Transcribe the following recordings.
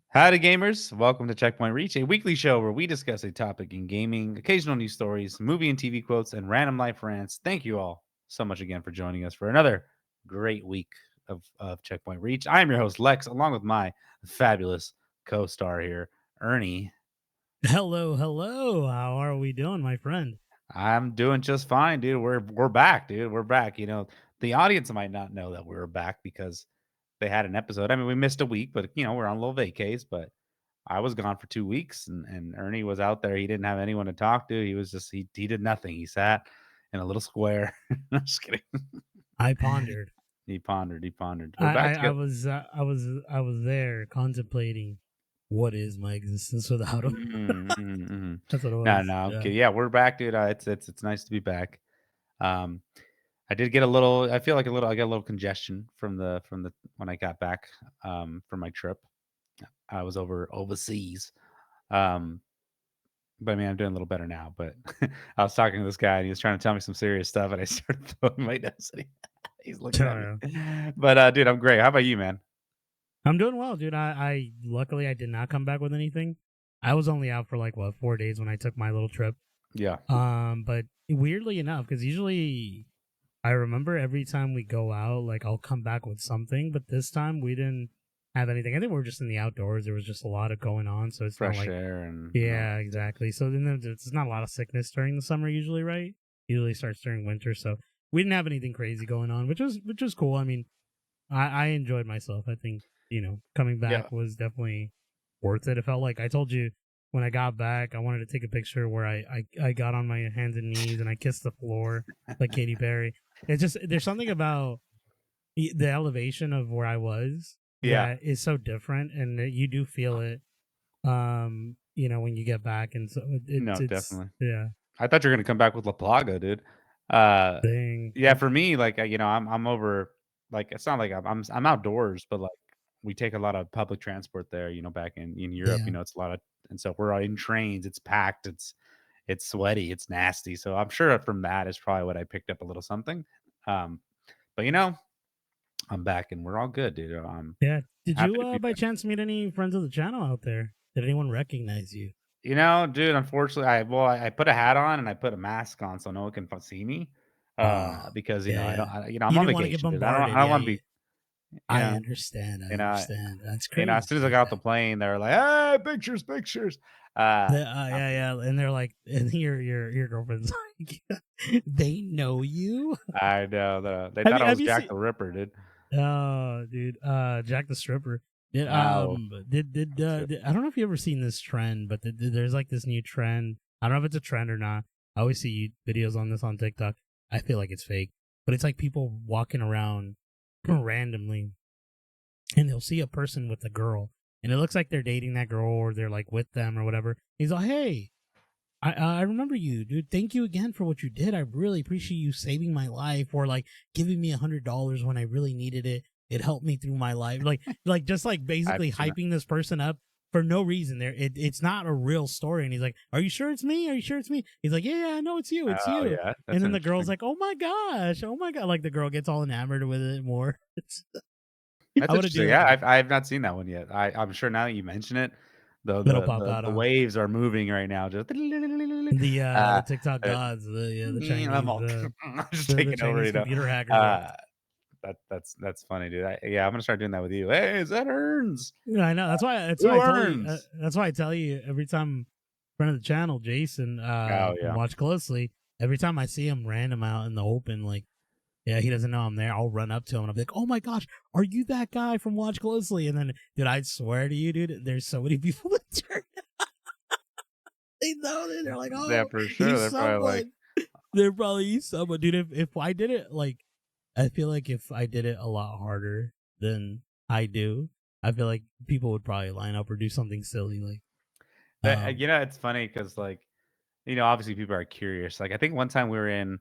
Howdy, gamers. Welcome to Checkpoint Reach, a weekly show where we discuss a topic in gaming, occasional news stories, movie and TV quotes, and random life rants. Thank you all so much again for joining us for another great week of Checkpoint Reach. I am your host, Lex, along with my fabulous co star here, Ernie. Hello, hello. How are we doing, my friend? I'm doing just fine, dude. We're back, dude. We're back. The audience might not know that we were back because they had an episode. I mean, we missed a week, but we're on little vacays, but I was gone for 2 weeks and Ernie was out there. He didn't have anyone to talk to. He was just he did nothing. He sat in a little square. I'm just kidding. I pondered. He pondered. He pondered. I, We're back I, I together. was, uh, I was, I was there contemplating what is my existence without him. Mhm, mhm, mhm. That's what it No, was. no, Yeah. okay. Yeah, we're back, dude. It's nice to be back. Um, I did get a little. I feel like a little. I got a little congestion from the when I got back from my trip. I was overseas. Um, But I mean, I'm doing a little better now. But I was talking to this guy, and he was trying to tell me some serious stuff, and I started throwing my notes. And he's looking at me. Yeah. But dude, I'm great. How about you, man? I'm doing well, dude. I luckily I did not come back with anything. I was only out for like what 4 days when I took my little trip. Yeah, But weirdly enough, because usually I remember every time we go out, like I'll come back with something, but this time we didn't have anything. I think we are just in the outdoors. There was just a lot of going on, so it's not fresh like air and all yeah, that stuff. exactly. So then there's not a lot of sickness during the summer usually, right? Usually starts during winter, so we didn't have anything crazy going on, which was cool. I mean, I enjoyed myself. I think coming Yeah, back was definitely worth it. It felt like I told you when I got back, I wanted to take a picture where I got on my hands and knees and I kissed the floor like Katy Perry. It's just there's something about the elevation of where I was yeah. that is so different, and that you do feel it. When you get back, and so No, it's definitely. yeah, I thought you were gonna come back with La Plaga, dude. Uh, thing. yeah, for me, like I'm over. Like it's not like I'm outdoors, but like we take a lot of public transport there. Back in Europe, Yeah, it's a lot of, and so we're in trains. It's packed. It's sweaty. It's nasty. So I'm sure from that is probably what I picked up a little something. Um, but I'm back and we're all good, dude. I'm yeah. Did happy you to be by back. chance meet any friends of the channel out there? Did anyone recognize you? Dude, unfortunately, I put a hat on and I put a mask on so no one can see me. Oh, Because yeah, I don't, yeah. I'm You on didn't want to get vacation, dude. I bombarded. don't Yeah, want to yeah. be, you I know, understand. I you know, understand. That's as soon as I crazy. got off the plane, they were like, "Hey, pictures, pictures." Uh, I'm, Yeah, yeah, and they're like, and your girlfriend's like, they know you. I know they Have thought you I have was you Jack seen? the Ripper, dude. Oh, dude, Jack the Stripper. Did Oh, shit. I don't know if you ever seen this trend, but there's like this new trend. I don't know if it's a trend or not. I always see videos on this on TikTok. I feel like it's fake, but it's like people walking around randomly, and they'll see a person with a girl, and it looks like they're dating that girl or they're like with them or whatever. He's like, "Hey, I remember you, dude. Thank you again for what you did. I really appreciate you saving my life, or like giving me $100 when I really needed it. It helped me through my life. Like just like I've basically seen it. hyping this person up for no reason. It's not a real story. And he's like, "Are you sure it's me? Are you sure it's me?" He's like, "Yeah, yeah, I know it's you. It's Oh you." yeah, And that's then the girl's interesting. like, "Oh my gosh, oh my god!" Like the girl gets all enamored with it more. That's I want to interesting. do Yeah, like I've not seen that one yet. I'm sure now that you mention it, it'll pop out the on waves are moving right now. Just the TikTok gods, the I'm Chinese, all I'm just the taking over. Chinese computer hackers. Yeah. That's funny, dude. Yeah, I'm gonna start doing that with you. Hey, is that Earns? Yeah, I know. That's why Who I told you. earns? That's why I tell you every time. Friend of the channel, Jason, Oh from yeah. Watch Closely. Every time I see him random out in the open, like yeah, he doesn't know I'm there. I'll run up to him and I'll be like, "Oh my gosh, are you that guy from Watch Closely?" And then, dude, I swear to you, dude, there's so many people that turn. They know that they're like, Yeah, "Oh, for sure. he's They're probably like, someone." They're probably he's someone, dude. If I did it like, I feel like if I did it a lot harder than I do, I feel like people would probably line up or do something silly like. it's funny because like, obviously people are curious. Like I think one time we were in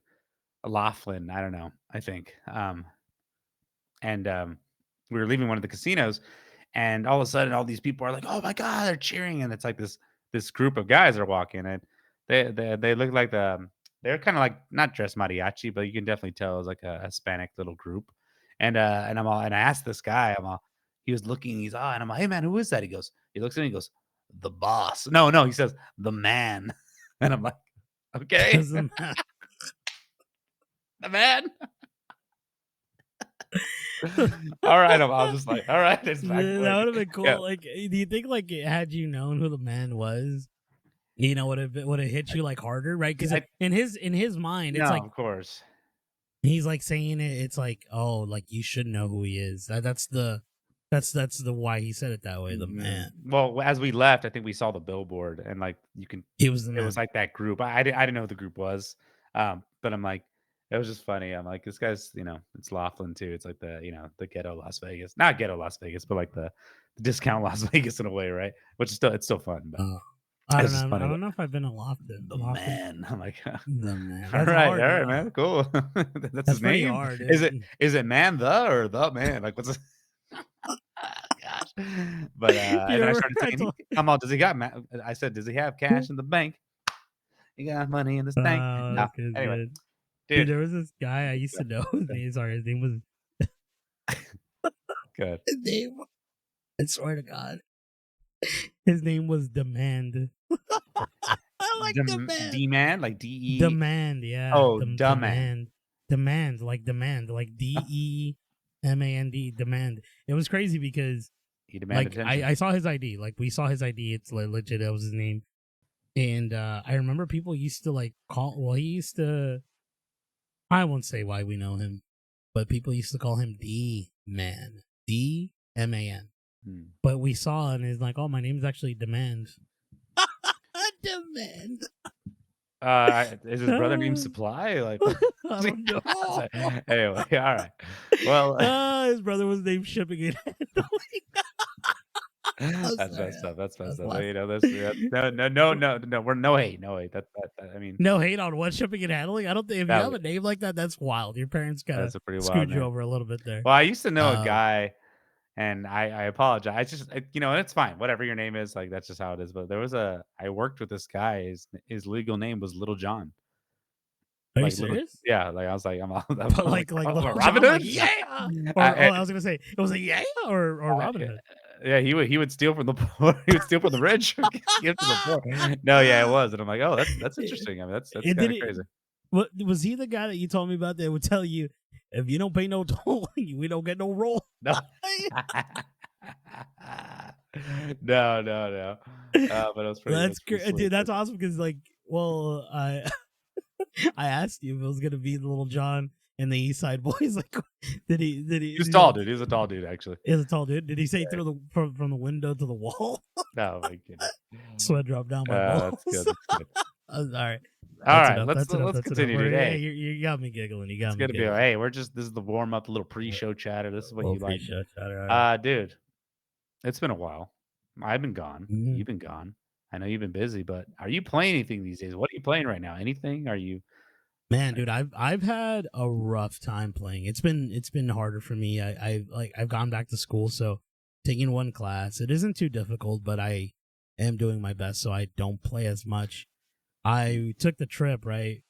Laughlin, I don't know, I think. And we were leaving one of the casinos, and all of a sudden, all these people are like, "Oh my god!" They're cheering, and it's like this group of guys are walking, and they look like they're kind of like not dressed mariachi, but you can definitely tell it's like a Hispanic little group. And I asked this guy, he was looking, and I'm like, "Hey, man, who is that?" He looks at me, he goes, "The boss." No, no, he says, "The man." And I'm like, "Okay, Doesn't the man." matter. All right, I was just like, "All right, it's back to That work." would have been Yeah, cool. Like, do you think like had you known who the man was, would have hit you like harder, right? yeah, Because in his mind, it's no, like of course. he's like saying it. It's like, oh, like you should know who he is. That's the why he said it that way. The Mhm. man, Well, as we left, I think we saw the billboard and, like, you can he was the it was man. like that group. I didn't know who the group was, but I'm like it was just funny. I'm like, "This guy's" it's Laughlin too. It's like the ghetto Las Vegas. Not ghetto Las Vegas, but like the discount Las Vegas in a way, right? Which is still fun, but Uh, I don't it's just know. I funny. don't know if I've been to Lofton. The Lofton, man. I'm like, the man. "All That's right, hard, all right, dude. man, cool." That's That's his pretty name? hard, Is dude. it man the or the man? Like, what's his gosh. But, You and then I remember started I saying, told? "Come on, does he got I said, "Does he have cash in the bank? He got money in this tank?" No. That's good, Anyway, good. Dude, dude, there was this guy I used to know. His name was good. his name. I swear to God, his name was Demand. I like Demand. D-man, like D-E Demand, yeah, oh, man. demand, like DEMAND, demand. It was crazy because He demanded like attention. I saw his ID, like we saw his ID. It's like legit. That was his name, and I remember people used to like call. Well, he used to. I won't say why we know him, but people used to call him D Man, DMAN. Hmm. But we saw and he's like, oh, my name's actually Demand. Demand. Is his brother named Supply? Like, I don't know. anyway, alright. Well, His brother was named Shipping and Handling. I'm that's sorry. messed up, that's messed That's up. last. That's no, no, no, no, no, we're no hate, no hate. I mean, No hate on what shipping and handling. I don't think if you that have a name like that, that's wild. Your parents kind of that's a pretty wild screwed you name. over a little bit there. Well, I used to know a Um, guy, and I apologize. And it's fine. Whatever your name is, like that's just how it is. But I worked with this guy. His legal name was Little John. are you Like little, serious? yeah. Like I was like, I'm But like, like oh, Little Robin John, like Hood. yeah. I, Or oh, I was gonna say it was a yeah or I, Robin Hood. yeah, he would steal from the poor. He would steal from the rich, give to the poor. No, yeah, it was, and I'm like, oh, that's interesting. I mean, that's And kind did of it? crazy. What was he the guy that you told me about that would tell you if you don't pay no toll, we don't get no roll? No, no, no, no. But it was That's pretty dude. sweet. That's awesome because like, well, I I asked you if it was gonna be the Little John and the East Side Boys. Like, did he? Did he? He was tall, dude. He was a tall dude, actually. Is a tall dude. Did he say through the from the window to the wall? Oh my goodness. Sweat dropped down my balls. That's good. That's good. All right, All that's right, enough. That's enough. let's That's enough. continue, dude. Yeah, Hey, you got me giggling. You it's got me gonna be giggling. hey. This is the warm up, the little pre-show chatter. This is what Well, you like, appreciate that. All right. dude. It's been a while. I've been gone. Mhm. You've been gone. I know you've been busy, but are you playing anything these days? What are you playing right now? Anything? Are you? Man, dude, I've had a rough time playing. It's been harder for me. I've gone back to school, so taking one class. It isn't too difficult, but I am doing my best so I don't play as much. I took the trip, right?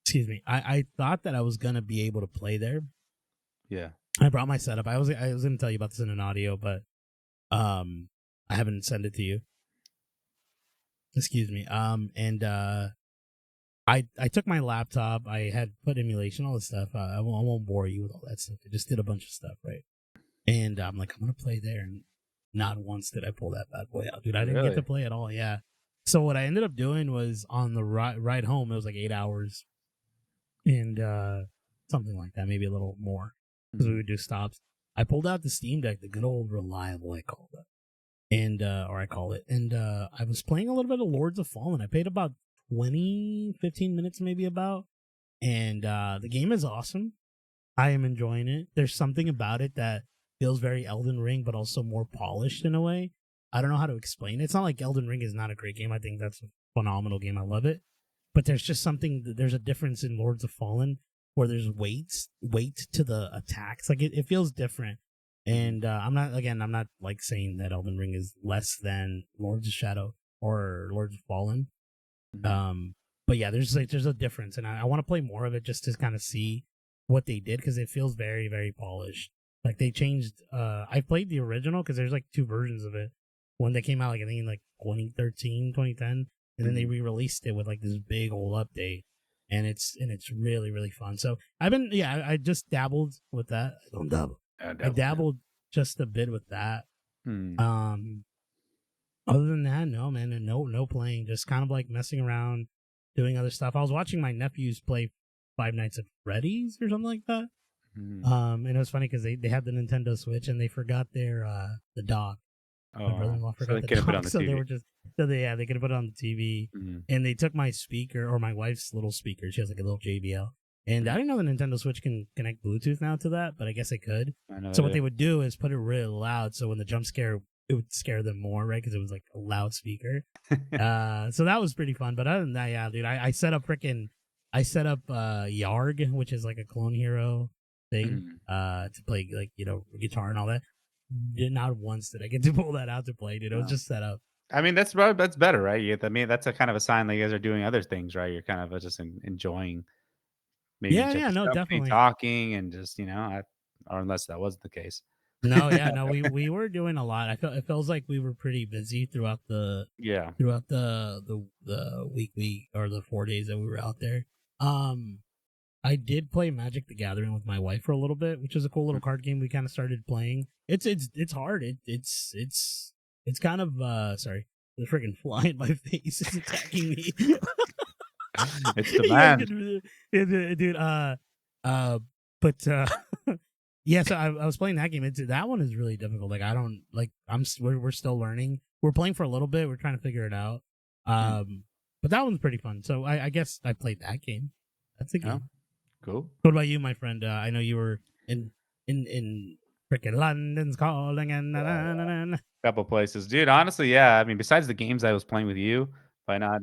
Excuse me. I thought that I was gonna be able to play there. Yeah. I brought my setup. I was gonna tell you about this in an audio, but um I haven't sent it to you. Excuse me. And I took my laptop. I had put emulation, all this stuff. I won't bore you with all that stuff. I just did a bunch of stuff, right? And I'm like, I'm gonna play there, and not once did I pull that bad boy out, dude. I didn't get to Really? play at all. Yeah. So what I ended up doing was on the ride home. It was like 8 hours, and something like that, maybe a little more, because we Mhm. would do stops. I pulled out the Steam Deck, the good old reliable, I call it, and or I call it, and I was playing a little bit of Lords of Fallen. I played about 20, 15 minutes, maybe about, and the game is awesome. I am enjoying it. There's something about it that feels very Elden Ring, but also more polished in a way. I don't know how to explain it. It's not like Elden Ring is not a great game. I think that's a phenomenal game. I love it. But there's just something. There's a difference in Lords of Fallen where there's weight to the attacks. Like it feels different. Mhm. And I'm not like saying that Elden Ring is less than Lords of Shadow or Lords of Fallen. Mhm. Um, but yeah, there's a difference, and I want to play more of it just to kind of see what they did because it feels very very polished. Like they changed. I played the original because there's like two versions of it. One that came out like I think in like 2013, 2010, and then they Mhm. re-released it with like this big old update, and it's really really fun. So I've been I just dabbled with that. I don't dabble. I Devil, yeah. dabbled just a bit with that. Mm. Um, Other than that, no man, and no playing. Just kind of like messing around, doing other stuff. I was watching my nephews play Five Nights at Freddy's or something like that. Mhm. And it was funny because they had the Nintendo Switch and they forgot their the dock. My Oh, brother-in-law so forgot they the couldn't put it on dock, the so they TV. were just they could have put it on the TV. Mhm. And they took my speaker or my wife's little speaker. She has like a little JBL, and I Mhm. didn't know the Nintendo Switch can connect Bluetooth now to that, but I guess it could. I know So they what do. they would do is put it really loud, so when the jump scare, it would scare them more, right? Because it was like a loud speaker. So that was pretty fun. But other than that, yeah, dude, I set up Yarg, which is like a clone hero thing, Mhm. to play like guitar and all that. Not once did I get to pull that out to play, dude. It was No. just set up. I mean, that's better, right? I mean, that's a kind of a sign that you guys are doing other things, right? You're kind of just enjoying maybe Yeah, each yeah, other's no, company, definitely. talking, and just or unless that wasn't the case. No, yeah, no, we were doing a lot. I felt it feels like we were pretty busy Yeah. throughout the week or the 4 days that we were out there. Um, I did play Magic the Gathering with my wife for a little bit, which is a cool little card game we kind of started playing. It's hard. It's kind of sorry, the freaking fly in my face is attacking me. It's You guys demand. can, dude. Uh, but yeah. So I was playing that game. That one is really difficult. Like I don't like. We're still learning. We're playing for a little bit. We're trying to figure it out. Mm. But that one's pretty fun. So I guess I played that game. That's a Oh, game. cool. What about you, my friend? I know you were in freaking London's calling and na, Yeah, na, na, na, na. couple places. Dude, honestly, yeah, I mean, besides the games I was playing with you by not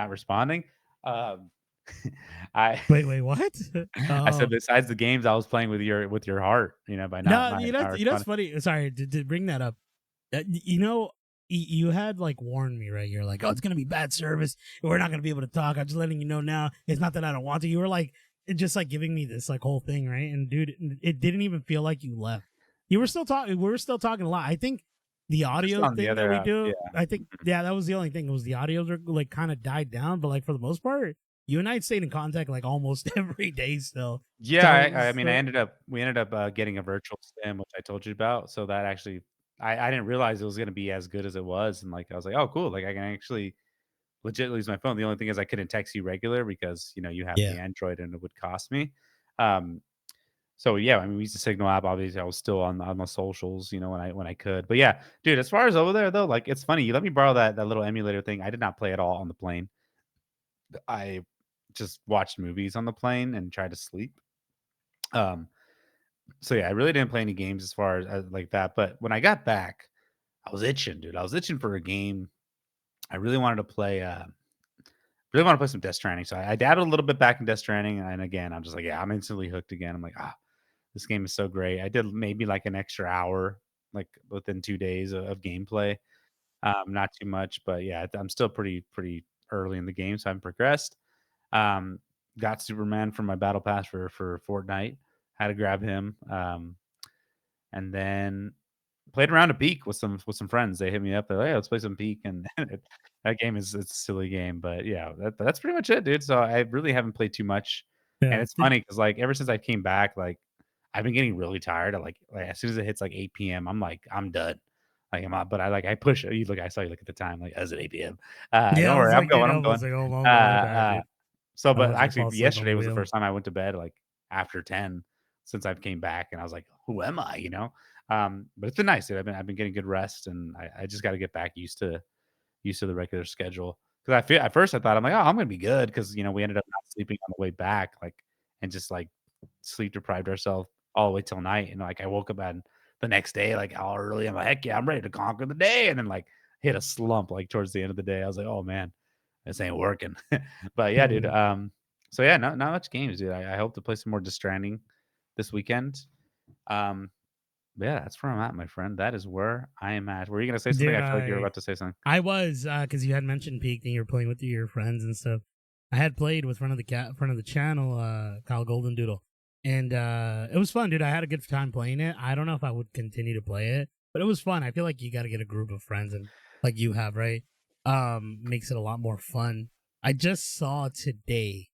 responding, um, I Wait, what? I said Oh, besides the games I was playing with your heart, by no, not that's responding. funny. Sorry to bring that up. You had like warned me, right? You're like, oh, it's gonna be bad service. We're not gonna be able to talk. I'm just letting you know now. It's not that I don't want to. You were like, just like giving me this like whole thing, right? And dude, it didn't even feel like you left. You were still talking. We were still talking a lot. I think the Just audio on the thing that other we do. yeah. I think yeah, that was the only thing. It was the audios are like kind of died down, but like for the most part, you and I stayed in contact like almost every day still. Yeah, So, I mean, so we ended up, getting a virtual sim, which I told you about, so that actually I didn't realize it was gonna be as good as it was, and, I was like, "Oh, cool, like, I can actually legit lose my phone." The only thing is I couldn't text you regular because, you have the yeah, Android and it would cost me. Um, so, yeah, I mean, we used the Signal app, obviously, I was still on the socials, when I could. But, yeah, dude, as far as over there, though, like, it's funny, you let me borrow that little emulator thing. I did not play at all on the plane. I just watched movies on the plane and tried to sleep. Um So yeah, I really didn't play any games as far as like that. But when I got back, I was itching, dude. I was itching for a game. I really want to play some Death Stranding. So I dabbled a little bit back in Death Stranding, and again, I'm just like, yeah, I'm instantly hooked again. I'm like, this game is so great. I did maybe like an extra hour, like within 2 days of gameplay. Not too much, but yeah, I'm still pretty early in the game, so I haven't progressed. Um, got Superman from my battle pass for Fortnite. Had to grab him. And then played around a Peak with some friends. They hit me up. They're like, "Hey, let's play some Peak," and that game it's a silly game, but yeah, that's pretty much it, dude. So I really haven't played too much, and yeah. it's funny because like ever since I came back, like I've been getting really tired. Like as soon as it hits like 8 p.m., I'm like I'm done. Like I'm out, but I push. You look, I saw you look at the time. Like, is it 8 p.m.? Yeah, Don't I was worry, I'm like, dude, going. I I'm going. was like, oh, Uh, I'm really tired, uh, dude. so, I but was gonna actually, fall asleep on yesterday the was the wheel. first time I went to bed like after 10 since I've came back, and I was like, who am I? But it's been nice, dude. I've been getting good rest, and I just got to get back used to the regular schedule. Because I feel at first I thought I'm like, oh, I'm gonna be good because we ended up not sleeping on the way back, like, and just like sleep deprived ourselves all the way till night, and like I woke up and the next day like all early. I'm like, heck yeah, I'm ready to conquer the day, and then like hit a slump like towards the end of the day. I was like, oh man, this ain't working. But yeah, dude. Hmm. So yeah, not much games, dude. I hope to play some more Death Stranding this weekend. Um, but yeah, that's where I'm at, my friend. That is where I am at. Were you gonna say something? Dude, I feel like you were about to say something. I was because you had mentioned Peak and you were playing with your friends and stuff. I had played with friend of the channel, Kyle Golden Doodle, and it was fun, dude. I had a good time playing it. I don't know if I would continue to play it, but it was fun. I feel like you got to get a group of friends, and like you have, right? Makes it a lot more fun. I just saw today,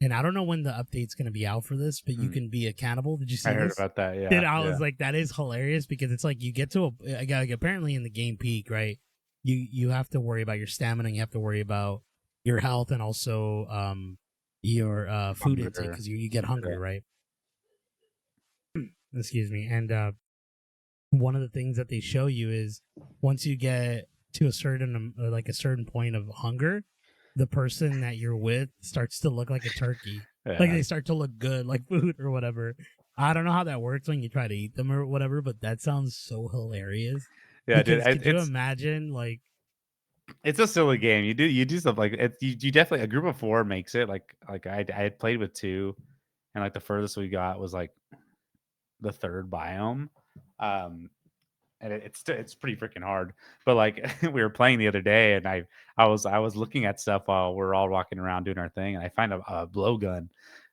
and I don't know when the update's gonna be out for this, but you Mm, can be a cannibal. Did you I see heard this? about that. And Yeah, I was yeah. like, that is hilarious because it's like you get to like apparently in the game peak, right? You have to worry about your stamina, you have to worry about your health, and also your food intake Hunger. because you get hungry, Yeah. right? Excuse me. And one of the things that they show you is once you get to a certain like a certain point of hunger, the person that you're with starts to look like a turkey. Like Yeah. they start to look good, like food or whatever. I don't know how that works when you try to eat them or whatever, but that sounds so hilarious. Yeah, dude. Because could you imagine like It's a silly game. You do stuff like it. You definitely a group of four makes it. Like I had played with two, and like the furthest we got was like the third biome. Um, and it's pretty freaking hard. But like we were playing the other day, and I was looking at stuff while we're all walking around doing our thing, and I find a blowgun,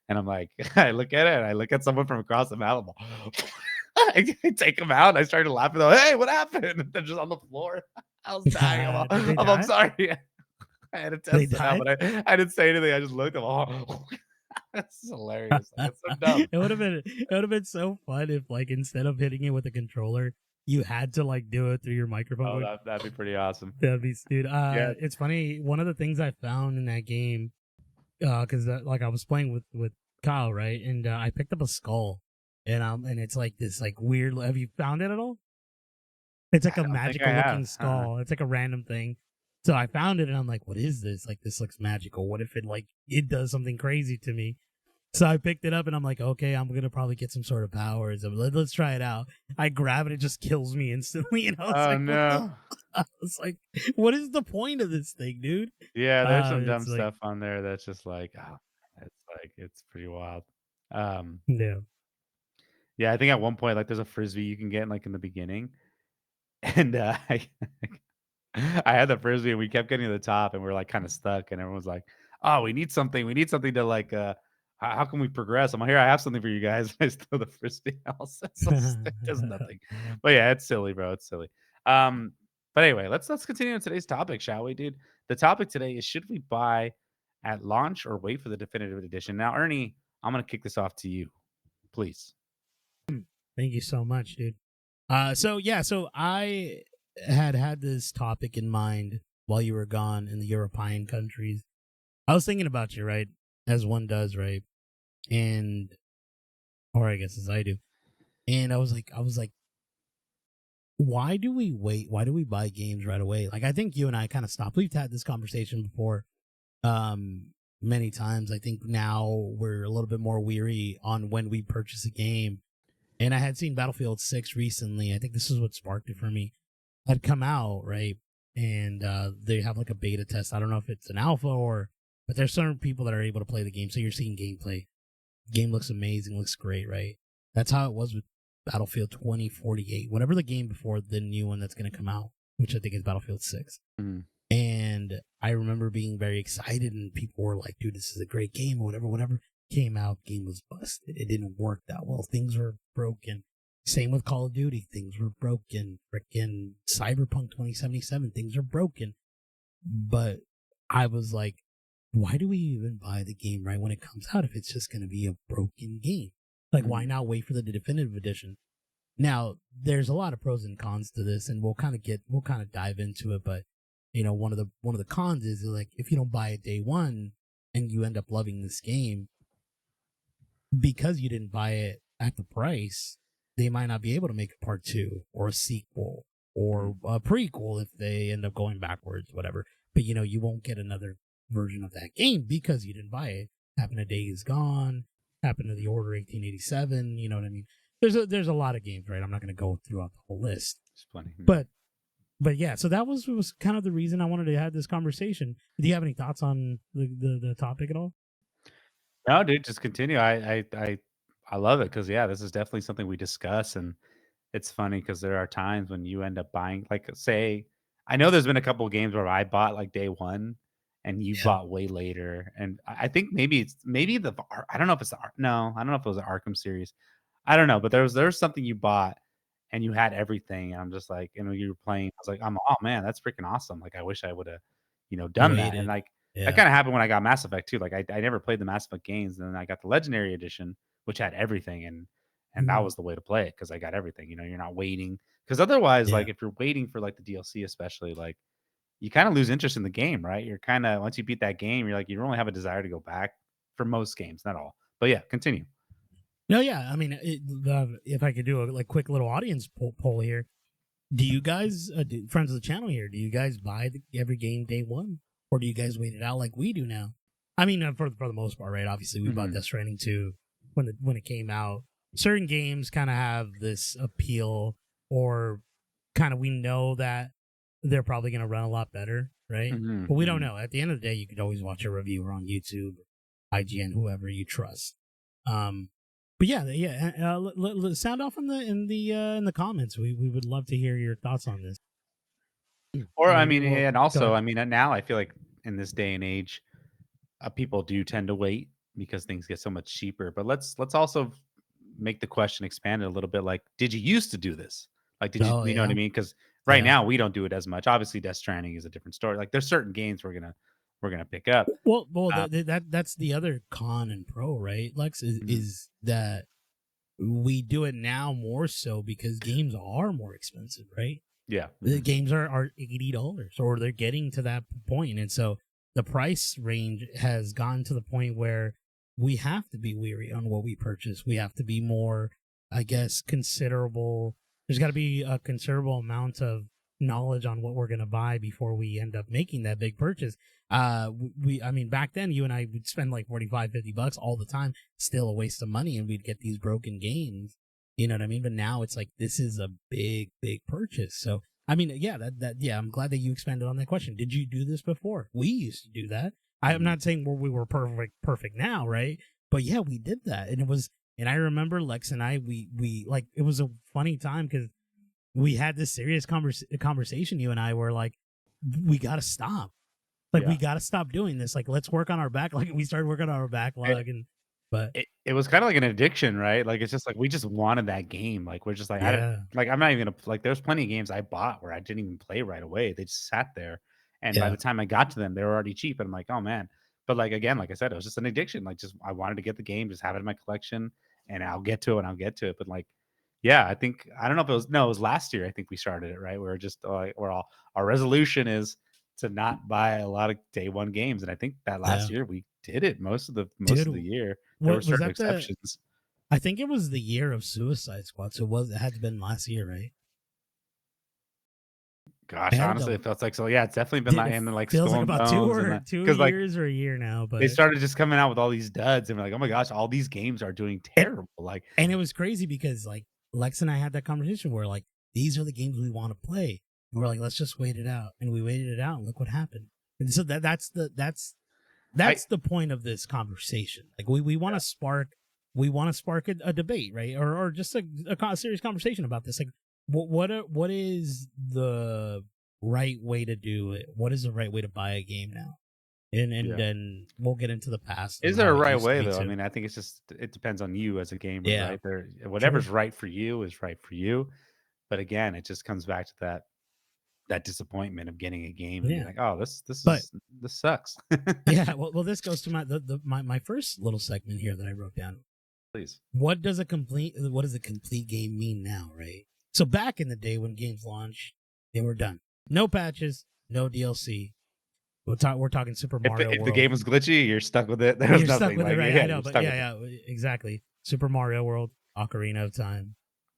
and I'm like, I look at it, and I look at someone from across the map. I take them out. And I started laughing. Though, hey, what happened? They're just on the floor. I was dying. did they I'm die? sorry. I had to They test it out, died? but I didn't say anything. I just looked at them. Oh, that's hilarious. Like, it's so dumb. It would have been so fun if like instead of hitting it with a controller, you had to like do it through your microphone Oh, going, that'd be pretty awesome. that'd be dude. Yeah. It's funny. One of the things I found in that game, because like I was playing with Kyle, right, and I picked up a skull, and it's like this like weird. Have you found it at all? It's like I a don't think I magical looking have. Uh-uh. skull. It's like a random thing. So I found it, and I'm like, what is this? Like this looks magical. What if it does something crazy to me? So I picked it up and I'm like, okay, I'm gonna probably get some sort of powers. Let's try it out. I grab it, it just kills me instantly, and I was Oh like, what the? no. I was like, what is the point of this thing, dude? Yeah, there's some dumb It's like, stuff on there that's just like, oh, it's pretty wild. Um, no. yeah, I think at one point, like, there's a frisbee you can get like in the beginning, and I had the frisbee and we kept getting to the top and we are like kind of stuck and everyone's like, "Oh, we need something to like how can we progress?" I'm like, "Here, I have something for you guys." I just throw the frisbee. So there's nothing. But yeah, it's silly, bro. It's silly. Um, but anyway, let's continue on today's topic, shall we, dude? The topic today is should we buy at launch or wait for the definitive edition? Now, Ernie, I'm gonna kick this off to you, please. Thank you so much, dude. So yeah, so I had this topic in mind while you were gone in the European countries. I was thinking about you, right? As one does, right? And or I guess as I do. And I was like, why do we wait? Why do we buy games right away? Like I think you and I kind of stopped. We've had this conversation before, many times. I think now we're a little bit more weary on when we purchase a game. And I had seen Battlefield 6 recently. I think this is what sparked it for me. Had come out, right? And they have like a beta test. I don't know if it's an alpha or, but there's certain people that are able to play the game. So you're seeing gameplay. Game looks amazing, looks great, right? That's how it was with Battlefield 2048. Whatever the game before the new one that's going to come out, which I think is Battlefield 6. Mhm. And I remember being very excited, and people were like, dude, this is a great game, or whatever, whatever. Came out, game was busted. It didn't work that well. Things were broken. Same with Call of Duty. Things were broken. Freaking Cyberpunk 2077. Things are broken. But I was like, why do we even buy the game right when it comes out if it's just going to be a broken game? Like, why Mhm. not wait for the definitive edition? Now, there's a lot of pros and cons to this, and we'll kind of dive into it. But one of the cons is like if you don't buy it day one and you end up loving this game because you didn't buy it at the price, they might not be able to make a part two or a sequel or Mhm. a prequel if they end up going backwards, whatever. But you won't get another version of that game because you didn't buy it. Happened to Days Gone, happened to the Order 1887. You know what I mean? There's a lot of games, right? I'm not going to go throughout the whole list, It's funny. Mhm. but yeah. So that was kind of the reason I wanted to have this conversation. Do you have any thoughts on the topic at all? No, dude, just continue. I love it because yeah, this is definitely something we discuss, and it's funny because there are times when you end up buying, like, say, I know there's been a couple of games where I bought like day one, and you Yeah. bought way later. And I think maybe it's maybe I don't know if it's the no, I don't know if it was the Arkham series. I don't know, but there was something you bought and you had everything. And I'm just like, and when you were playing, I was like, oh man, that's freaking awesome. Like I wish I would have, done that. And Waited. like that Yeah. kind of happened when I got Mass Effect too. Like I never played the Mass Effect games, and then I got the Legendary Edition, which had everything, and that Mm. was the way to play it because I got everything. You're not waiting because otherwise, Yeah. like if you're waiting for like the DLC, especially, like you kind of lose interest in the game, right? You're kind of once you beat that game, you're like you don't really have a desire to go back for most games, not all. But yeah, continue. No, yeah. I mean, if I could do a like quick little audience poll here, do you guys, friends of the channel here, do you guys buy every game day one, or do you guys wait it out like we do now? I mean, for the most part, right? Obviously, we bought Hmm. Death Stranding 2 when it came out. Certain games kind of have this appeal, or kind of we know that they're probably going to run a lot better, right? Hmm. But we don't Hmm. know. At the end of the day, you could always watch a reviewer on YouTube, IGN, whoever you trust. Um, but yeah, yeah. Sound off in the comments. We would love to hear your thoughts on this. Or I mean, Well, and go also, ahead. I mean, now I feel like in this day and age, people do tend to wait because things get so much cheaper. But let's also make the question expanded a little bit. Like, did you used to do this? Like, did you Oh you know what I yeah, mean? Because right yeah. now we don't do it as much. Obviously, Death Stranding is a different story. Like, there's certain games we're gonna pick up. Well, Um, that's the other con and pro, right? Lex mhm. is that we do it now more so because games are more expensive, right? Yeah. The Mhm. games are $80 or they're getting to that point, and so the price range has gone to the point where we have to be weary on what we purchase. We have to be more, I guess, considerable. There's got to be a considerable amount of knowledge on what we're going to buy before we end up making that big purchase. I mean, back then you and I would spend like 45, $50 all the time, still a waste of money, and we'd get these broken games. You know what I mean? But now it's like this is a big purchase. So I mean, yeah, yeah, I'm glad that you expanded on that question. Did you do this before? We used to do that. I'm Mhm. not saying we were perfect now, right? But yeah, we did that, and it was. And I remember Lex and I, we like it was a funny time because we had this serious conversation. You and I were like, we got to stop. Like we Yeah. got to stop doing this. Like let's work on our backlog. We started working on our backlog, and but It was kinda like an addiction, right? Like, it's just like we just wanted that game, like, we're just like, I don't yeah, like, I'm not even gonna like, there's plenty of games I bought where I didn't even play right away, they just sat there, and by yeah, the time I got to them, they were already cheap, and I'm like, "Oh, man." But, like, again, like I said, it was just an addiction, like, just I wanted to get the game, just have it in my collection, and I'll get to it when I'll get to it, but, like, yeah, I think I don't know if it was no, it was last year, I think we started it, right? We were just, like, we're all our resolution is to not buy a lot of day one games, and I think that last yeah, year we did it most of the dude. year. There were What was certain that the exceptions. I think it was the year of Suicide Squad, so it had to been last year, right? I Gosh, had to honestly, it double. feels like so yeah, it's definitely been Dude, like it in the, like, feels Skull like and about two Bones and or that two because like, years or a year now, they but started just coming out with all these duds, and we're like, "Oh my gosh, all these games are doing it terrible." Like, and it was crazy because like Lex and I had that conversation where like these are the games we want to play. And we're like, let's just wait it out, and we waited it out, and look what happened. And so I that's the point of this conversation. Like we want to spark a debate, right? Or just a serious conversation about this. Like what is the right way to do it? What is the right way to buy a game now? And yeah. then we'll get into the past Is and there a how it right used to way, be though? I too. mean, I think it's just it depends on you as a gamer, Yeah, right? There true. whatever's right for you is right for you, but again, it just comes back to that disappointment of getting a game and being Yeah, like, "Oh, this but is this sucks." yeah. Well, this goes to my first little segment here that I wrote down. Please. What does a complete game mean now, right? So back in the day when games launched, they were done. No patches, no DLC. We're talking Super Mario If the World. game was glitchy, you're stuck with it. There's You're stuck nothing with it, like right? yeah, I know, you're but stuck with it. yeah, exactly. Super Mario World, Ocarina of Time.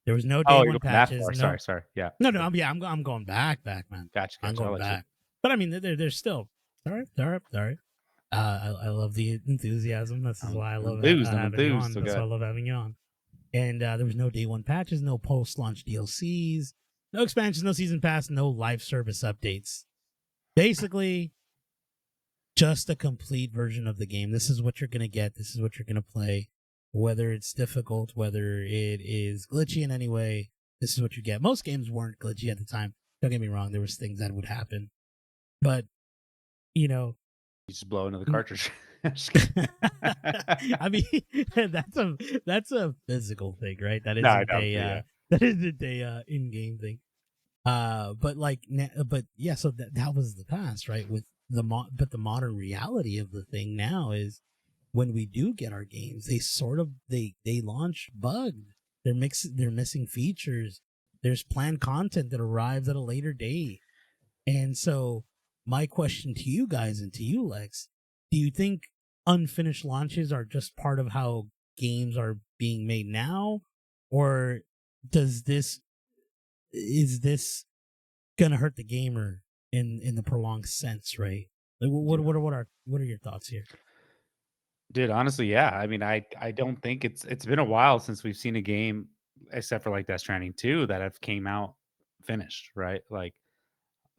There was no day Oh, you're one going that patches. far. No, Sorry. Yeah. no. Yeah. I'm going back, man. Gotcha, I'm gotcha. I'll going let you. back. But I mean, there's still. All right. I love the enthusiasm. This is why I love I'm having you enthused. on. So That's why I good. love having you on. And there was no day one patches, no post launch DLCs, no expansions, no season pass, no live service updates. Basically, just a complete version of the game. This is what you're going to get. This is what you're going to play. Whether it's difficult, whether it is glitchy in any way, this is what you get. Most games weren't glitchy at the time. Don't get me wrong. There was things that would happen. But, you know, You just blow into the cartridge. Just kidding. I mean, that's a that's a physical thing, right? That No, I isn't don't. a Yeah. that isn't a in-game thing. But like, but yeah, so that was the past, right? With but the modern reality of the thing now is when we do get our games, they sort of they launch bugged. They're missing features. There's planned content that arrives at a later date. And so my question to you guys and to you, Lex, do you think unfinished launches are just part of how games are being made now? Or does this is this gonna hurt the gamer in the prolonged sense, right? Like, what are your thoughts here? Dude, honestly, yeah. I mean, I don't think it's been a while since we've seen a game, except for like Death Stranding 2, that have came out finished, right? Like,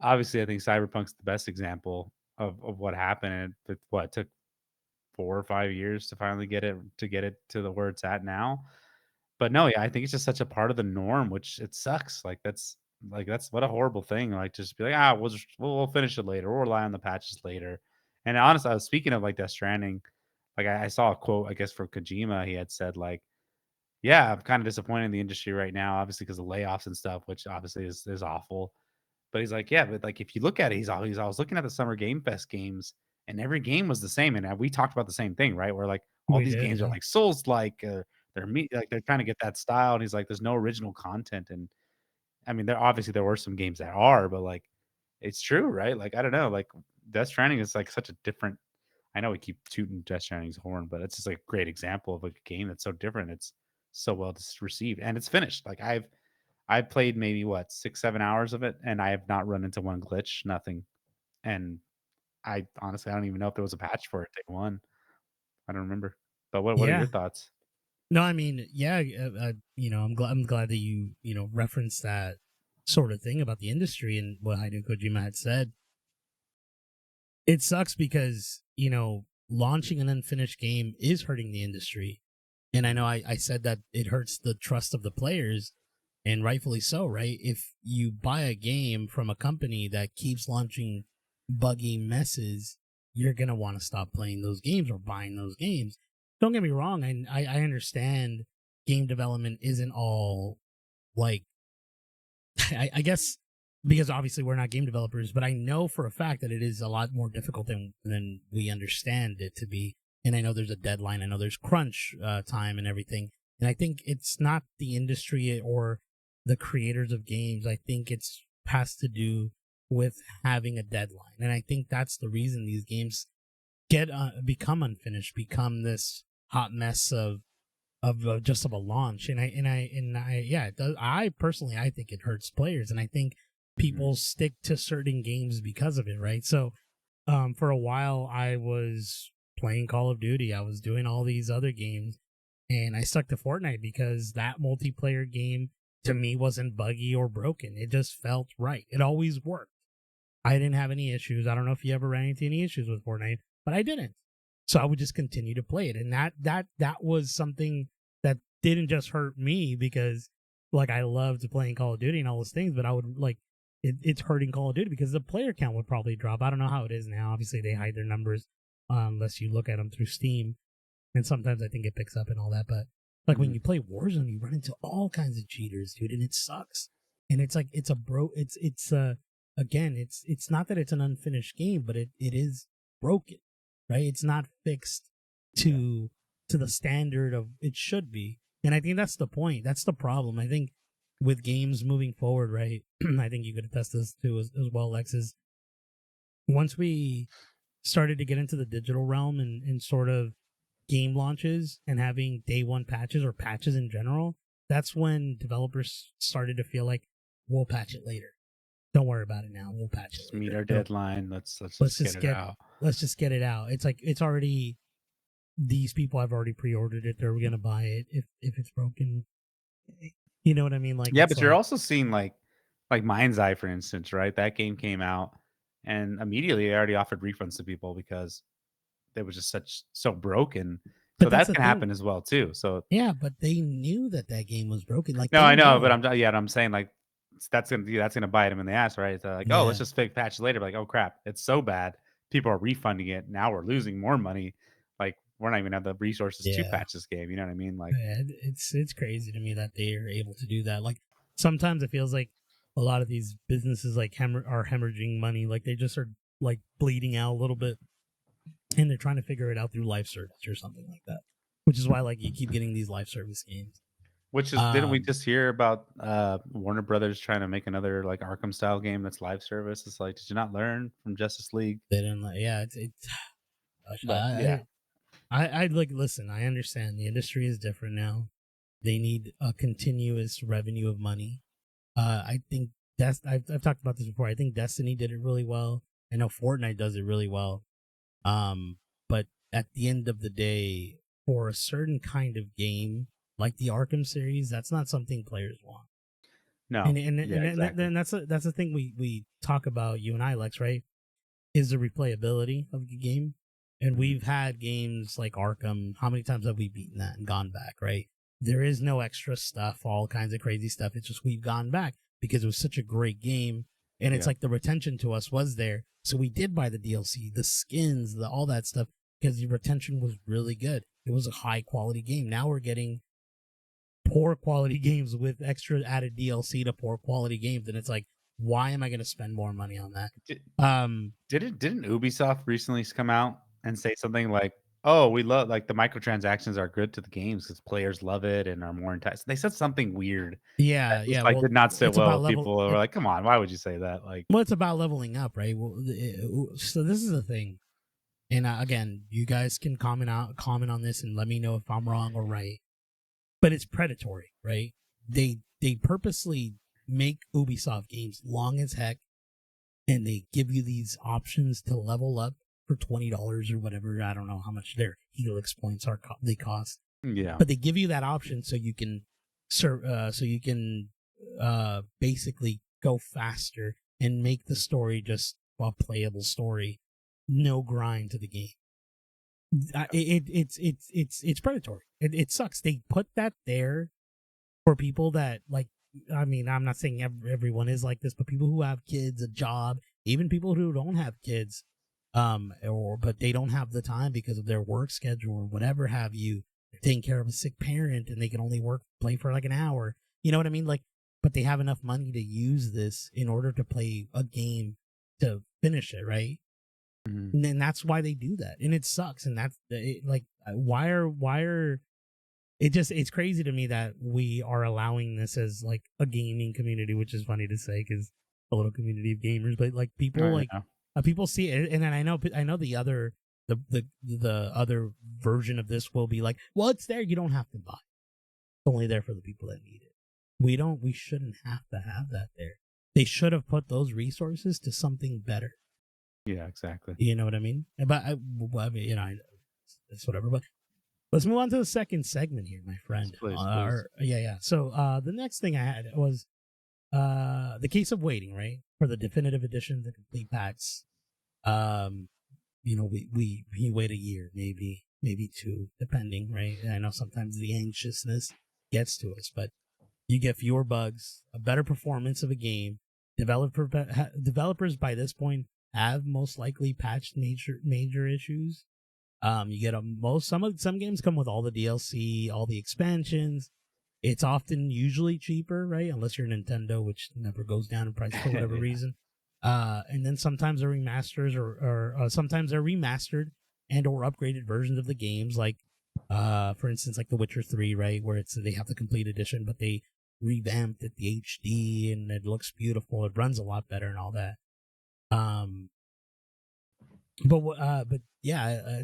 obviously, I think Cyberpunk's the best example of what happened. And it took 4 or 5 years to finally get it to the where it's at now. But no, yeah, I think it's just such a part of the norm, which it sucks. That's what a horrible thing. Like, just be like, we'll finish it later. We'll rely on the patches later. And honestly, I was speaking of like Death Stranding. Like I saw a quote, I guess, from Kojima. He had said like, "Yeah, I'm kind of disappointed in the industry right now, obviously because of layoffs and stuff, which obviously is awful." But he's like, "Yeah, but like if you look at it, he's I was looking at the Summer Game Fest games, and every game was the same." And we talked about the same thing, right? Where like all We these did, games are yeah. like Souls like, like they're trying to get that style. And he's like, "There's no original content." And I mean, there were some games that are, but like it's true, right? Like I don't know, like Death Stranding is like such a different. I know we keep tooting Death Stranding's horn, but it's just like a great example of like a game that's so different. It's so well received, and it's finished. Like I've played maybe what 6 7 hours of it, and I have not run into one glitch, nothing. And I honestly I don't even know if there was a patch for it day one. I don't remember. But what are your Yeah. thoughts? No, I mean, yeah, I'm glad that you referenced that sort of thing about the industry and what Hideo Kojima had said. It sucks because, launching an unfinished game is hurting the industry. And I know I said that it hurts the trust of the players, and rightfully so, right? If you buy a game from a company that keeps launching buggy messes, you're going to want to stop playing those games or buying those games. Don't get me wrong. I understand game development isn't all like I guess because obviously we're not game developers, but I know for a fact that it is a lot more difficult than we understand it to be. And I know there's a deadline. I know there's crunch time and everything. And I think it's not the industry or the creators of games. I think it's has to do with having a deadline. And I think that's the reason these games get become unfinished, become this hot mess of just of a launch. And I yeah, it does, I personally I think it hurts players, and I think Mhm. people stick to certain games because of it, right? So for a while I was playing Call of Duty, I was doing all these other games, and I stuck to Fortnite because that multiplayer game to me wasn't buggy or broken. It just felt right. It always worked. I didn't have any issues. I don't know if you ever ran into any issues with Fortnite, but I didn't. So I would just continue to play it, and that was something that didn't just hurt me because like I loved playing Call of Duty and all those things, but I would like it's hurting Call of Duty because the player count would probably drop. I don't know how it is now. Obviously, they hide their numbers unless you look at them through Steam, and sometimes I think it picks up and all that. But like when Mhm. you play Warzone, you run into all kinds of cheaters, dude, and it sucks. And it's like again, it's not that it's an unfinished game, but it is broken, right? It's not fixed Yeah. to to the standard of it should be. And I think that's the point. That's the problem. I think with games moving forward, right? I think you could attest this too as well, Lex, is once we started to get into the digital realm and sort of game launches and having day one patches or patches in general, that's when developers started to feel like we'll patch it later. Don't worry about it now. We'll patch it Just meet later. our It'll deadline. Let's let's just get just it get out. let's just get it out. It's like it's already these people have already pre-ordered it. They're gonna buy it if it's broken. You know what I mean? Like Yeah, it's but you're like, also seeing like Mind's Eye, for instance, right? That game came out and immediately they already offered refunds to people because they was just so broken. So but that's that the can thing. happen as well too. So Yeah, but they knew that that game was broken. Like no, they I know, but know. I'm saying like that's gonna bite them in the ass, right? So like, oh, let's Yeah. just fake patch later. Like, oh crap, it's so bad. people are refunding it. Now we're losing more money. Like we're not even have the resources to Yeah. patch this game. You know what I mean? Like, Yeah, it's crazy to me that they are able to do that. Like sometimes it feels like a lot of these businesses like are hemorrhaging money. Like they just are like bleeding out a little bit, and they're trying to figure it out through live service or something like that. Which is why like you keep getting these live service games. which is didn't we Um, just hear about Warner Brothers trying to make another like Arkham style game that's live service? It's like, did you not learn from Justice League? they didn't like, yeah, it's gosh, But yeah, I like listen. I understand the industry is different now. They need a continuous revenue of money. I think I've talked about this before. I think Destiny did it really well. I know Fortnite does it really well. But at the end of the day, for a certain kind of game like the Arkham series, that's not something players want. no, yeah, exactly. And that's the thing we talk about, you and I, Lex, right? Is the replayability of the game. And Mhm. we've had games like Arkham. How many times have we beaten that and gone back, right? There is no extra stuff, all kinds of crazy stuff. It's just we've gone back because it was such a great game. And it's Yeah. like the retention to us was there. So we did buy the DLC, the skins, all that stuff, because the retention was really good. It was a high quality game. Now we're getting poor quality games with extra added DLC to poor quality games. And it's like, why am I going to spend more money on that? Did, Um, didn't Ubisoft recently come out and say something like, "Oh, we love like the microtransactions are good to the games because players love it and are more enticed." They said something weird that Yeah, just yeah. like Well, did not sit it's well about with people. They were like, "Come on, why would you say that?" Like, well, it's about leveling up, right? Well, so this is the thing, and again, you guys can comment on this, and let me know if I'm wrong or right. But it's predatory, right? They purposely make Ubisoft games long as heck, and they give you these options to level up for $20 or whatever. I don't know how much their Helix points are they cost, yeah, but they give you that option so you can basically go faster and make the story just a playable story, no grind to the game. It's predatory. It sucks. They put that there for people that like. I mean, I'm not saying everyone is like this, but people who have kids, a job, even people who don't have kids, or but they don't have the time because of their work schedule or whatever have you, they're taking care of a sick parent and they can only play for like an hour. You know what I mean? Like, but they have enough money to use this in order to play a game to finish it, right? mhm. And then that's why they do that, and it sucks. And that's like, why are it's crazy to me that we are allowing this as like a gaming community, which is funny to say because a little community of gamers, but like people I like know. people see it, and then I know the other the other version of this will be like, well, it's there, you don't have to buy. It's only there for the people that need it. We shouldn't have to have that there. They should have put those resources to something better. Yeah, exactly. You know what I mean? But well, I mean, it's whatever. But let's move on to the second segment here, my Yes, friend. please, please. Yeah. So the next thing I had was the case of waiting, right, for the definitive edition, the complete packs. Um, we wait a year, maybe two, depending, right? I know sometimes the anxiousness gets to us, but you get fewer bugs, a better performance of a game. Developers by this point have most likely patched major issues. You get some games come with all the DLC, all the expansions. It's often usually cheaper, right? Unless you're Nintendo, which never goes down in price for whatever Yeah. reason. And then sometimes they're remasters or sometimes they're remastered and or upgraded versions of the games, like for instance, like The Witcher 3, right, where they have the complete edition, but they revamped it the HD and it looks beautiful. It runs a lot better and all that. Um, but yeah,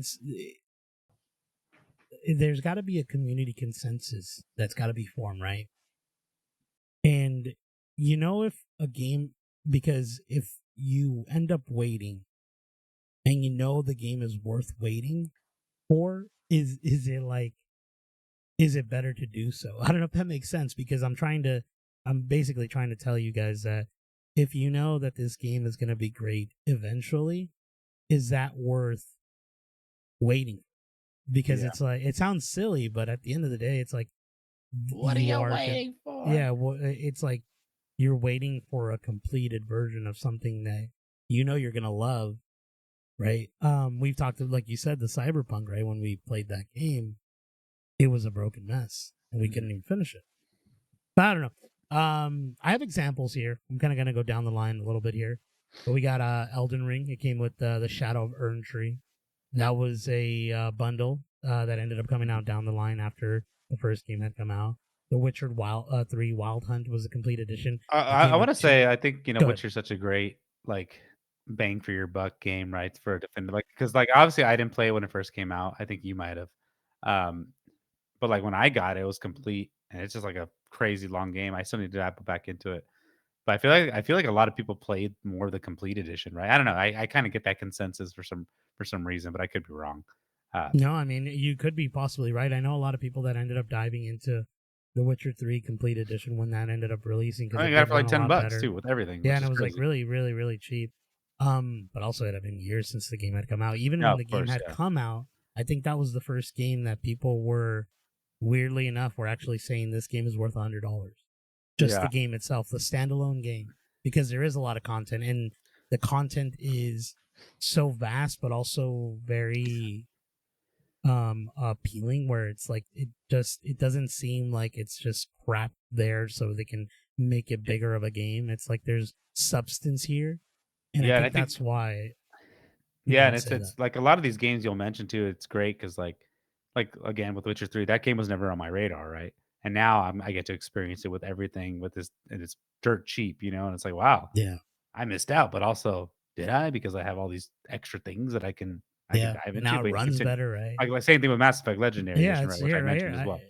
there's got to be a community consensus that's got to be formed, right? And if a game, because if you end up waiting and the game is worth waiting for, is it better to do so? I don't know if that makes sense, because I'm basically trying to tell you guys that if you know that this game is going to be great eventually, is that worth waiting? Because Yeah. it's like, it sounds silly, but at the end of the day, it's like What are you you are waiting for? yeah, well, it's like you're waiting for a completed version of something that you're gonna love, right? We've talked, like you said, the Cyberpunk, right? When we played that game, it was a broken mess, and we couldn't Mhm. even finish it. But I don't know. I have examples here. I'm kind of gonna go down the line a little bit here. But we got Elden Ring. It came with the Shadow of Ern Tree. That was a bundle that ended up coming out down the line after the first game had come out. The Witcher 3 Wild Hunt was a complete edition. That I came want with to two. say I think Go ahead. Witcher's such a great like bang for your buck game, right? For a defender, like because like obviously I didn't play it when it first came out. I think you might have, um, but like when I got it, it was complete, and it's just like a crazy long game. I still need to dive back into it, but I feel like a lot of people played more of the complete edition, right? I don't know. I kind of get that consensus for some reason, but I could be wrong. No, I mean, you could be possibly right. I know a lot of people that ended up diving into The Witcher 3 Complete Edition when that ended up releasing because I it got it did for run like a ten lot bucks better. too with everything, Yeah, which and it is was like crazy. really, really, really cheap. But also it had been years since the game had come out. Even No, when of the game course, had yeah, come out, I think that was the first game that people were, weirdly enough, were actually saying this game is worth $100. Just yeah, the game itself, the standalone game, because there is a lot of content, and the content is so vast, but also very appealing, where it's like it doesn't seem like it's just crap there so they can make it yeah, bigger of a game. It's like there's substance here, and I yeah. And I think think that's why you yeah, gotta and it's say that. it's like a lot of these games you'll mention too, it's great because like again with Witcher 3, that game was never on my radar, right? And now I get to experience it with everything with this and it's dirt cheap, and it's like, wow, Yeah, I missed out, but also did I? Because I have all these extra things that I can yeah, dive and into. now it But runs continue. better, right? Like same thing with Mass Effect Legendary Yeah, Edition, it's right? Which I here, right mentioned here. as well.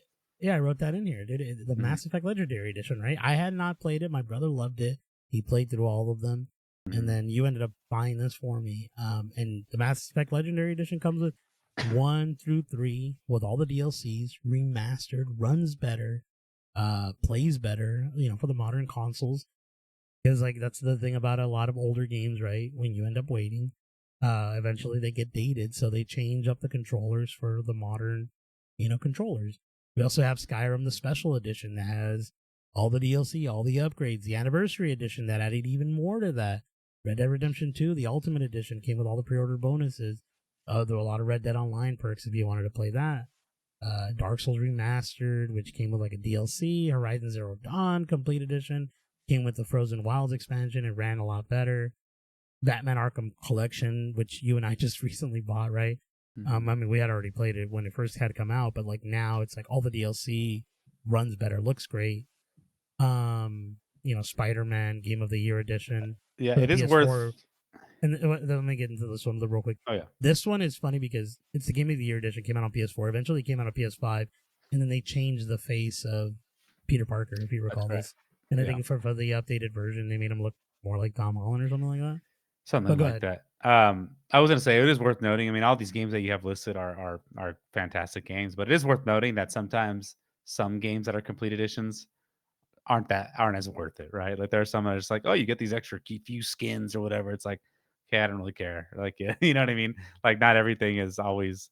Yeah, I wrote that in here, dude. The Hmm. Mass Effect Legendary Edition, right? I had not played it. My brother loved it. He played through all of them, and Hmm. then you ended up buying this for me. And the Mass Effect Legendary Edition comes with 1 through 3 with all the DLCs remastered, runs better, plays better. For the modern consoles, because like that's the thing about a lot of older games, right? When you end up waiting, eventually they get dated, so they change up the controllers for the modern, controllers. We also have Skyrim, the special edition that has all the DLC, all the upgrades, the anniversary edition that added even more to that. Red Dead Redemption 2, the Ultimate Edition, came with all the pre-order bonuses. There were a lot of Red Dead Online perks if you wanted to play that. Dark Souls Remastered, which came with like a DLC. Horizon Zero Dawn Complete Edition came with the Frozen Wilds expansion. It ran a lot better. Batman Arkham Collection, which you and I just recently bought, right? Hmm. I mean, we had already played it when it first had come out, but like now it's like all the DLC runs better, looks great. Spider Man Game of the Year edition Yeah, for the it is worth. PS4. And let me get into this one real quick. Oh yeah, This one is funny because it's the Game of the Year edition. Came out on PS4. Eventually came out on PS5, and then they changed the face of Peter Parker, if you that's recall correct. this. And I Yeah. think for the updated version, they made him look more like Tom Holland or something like that. But Something go like ahead. that. I was gonna say it is worth noting. I mean, all these games that you have listed are fantastic games, but it is worth noting that sometimes some games that are complete editions aren't as worth it, right? Like there are some that are just like, oh, you get these extra few skins or whatever. It's like, okay, I don't really care. Like, yeah, you know what I mean? Like, not everything is always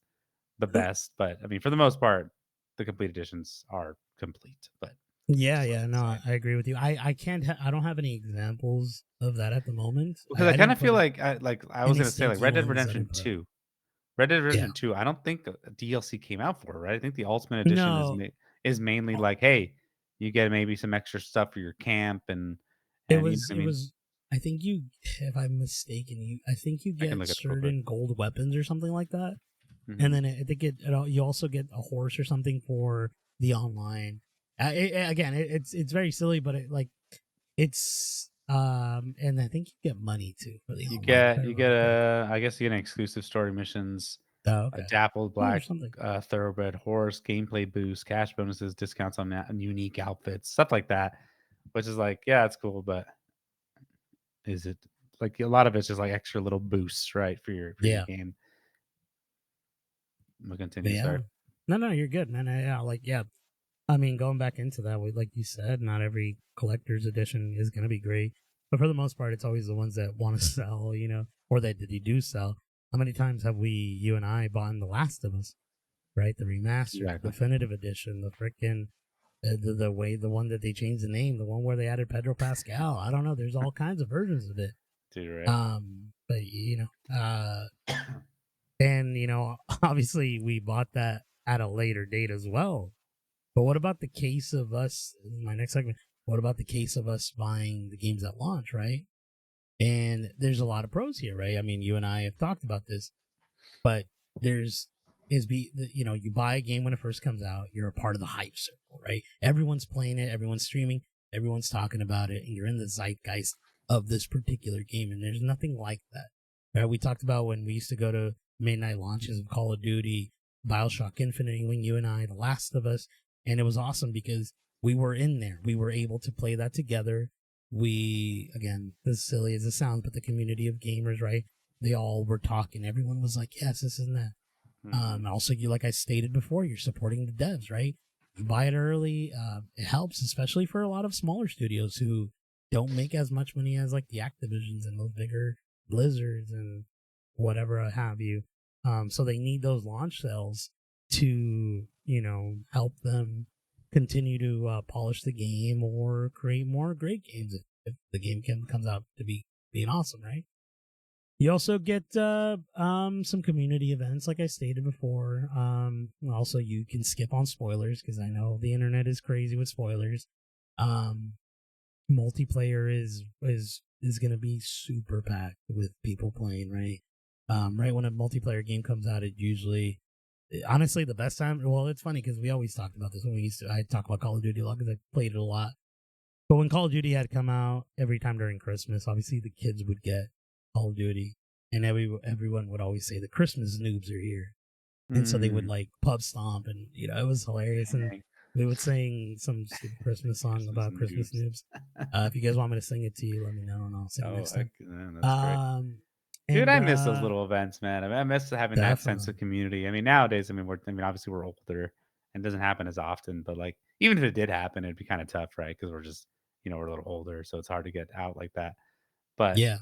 the best, but I mean, for the most part, the complete editions are complete. But Yeah, just yeah, as an no, aside. I agree with you. I can't. I don't have any examples of that at the moment. Because I I kind didn't of feel play like I was any gonna say like stinky Red Dead ones that I Redemption put. 2. Red Dead Yeah. Redemption 2, I don't think a DLC came out for it, right? I think the Ultimate Edition is No, is mainly like, hey, you get maybe some extra stuff for your camp it and you know was. what I It mean? was. I think you, if I'm mistaken, I think you I can get look it up real quick. certain gold weapons or something like that. And Mhm. then I think you also get a horse or something for the online. Again, it's very silly, but and I think you get money too for the You online if I get you get remember correctly. I guess you get an exclusive story missions, Oh, a okay. dappled Oh, there's black something. thoroughbred horse, gameplay boost, cash bonuses, discounts on unique outfits, stuff like that. Which is like, yeah, it's cool, but is it like a lot of it's just like extra little boosts, right, for your Yeah, game. We'll but continue, yeah. sorry. No, you're good, man. Yeah. I mean, going back into that, like you said, not every collector's edition is gonna be great, but for the most part, it's always the ones that want to sell, or that you do sell. How many times have you and I bought The Last of Us, right? The remastered, the Exactly. definitive edition, the freaking the one that they changed the name, the one where they added Pedro Pascal. I don't know. There's all kinds of versions of it. Dude, right? But and obviously we bought that at a later date as well. But what about the case of us? My next segment. What about the case of us buying the games at launch, right? And there's a lot of pros here, right? I mean, you and I have talked about this, but there's you buy a game when it first comes out, you're a part of the hype circle, right? Everyone's playing it, everyone's streaming, everyone's talking about it, and you're in the zeitgeist of this particular game, and there's nothing like that. Right? We talked about when we used to go to midnight launches of Call of Duty, Bioshock Infinite, when you and I, The Last of Us, and it was awesome because we were in there. We were able to play that together. We, again, as silly as it sounds, but the community of gamers, right? They all were talking. Everyone was like, yes, this and that. Hmm. Also, like I stated before, you're supporting the devs, right? You buy it early. It helps, especially for a lot of smaller studios who don't make as much money as like the Activisions and those bigger Blizzards and whatever have you. So they need those launch sales to, help them continue to polish the game or create more great games if the game comes out to be being awesome, right? You also get some community events, like I stated before. Also, you can skip on spoilers because I know the internet is crazy with spoilers. Um, Multiplayer is going to be super packed with people playing. Right, right when a multiplayer game comes out, it usually, honestly, the best time. Well, it's funny because we always talked about this when we used to. I talk about Call of Duty a lot because I played it a lot. But when Call of Duty had come out every time during Christmas, obviously the kids would get Call of Duty, and everyone would always say the Christmas noobs are here, and so they would Mm, like pub stomp, and it was hilarious. And dang. we would sing some stupid Christmas song Christmas about Christmas noobs. noobs. If you guys want me to sing it to you, let me know, and I'll sing it Oh, next heck, time. man, that's great. Um, Dude, and I miss those little events, man. I mean, I miss having that sense definitely, of community. I mean, nowadays, I mean, obviously we're older and it doesn't happen as often, but like, even if it did happen, it'd be kind of tough, right? Because we're just, we're a little older, so it's hard to get out like that. But yeah.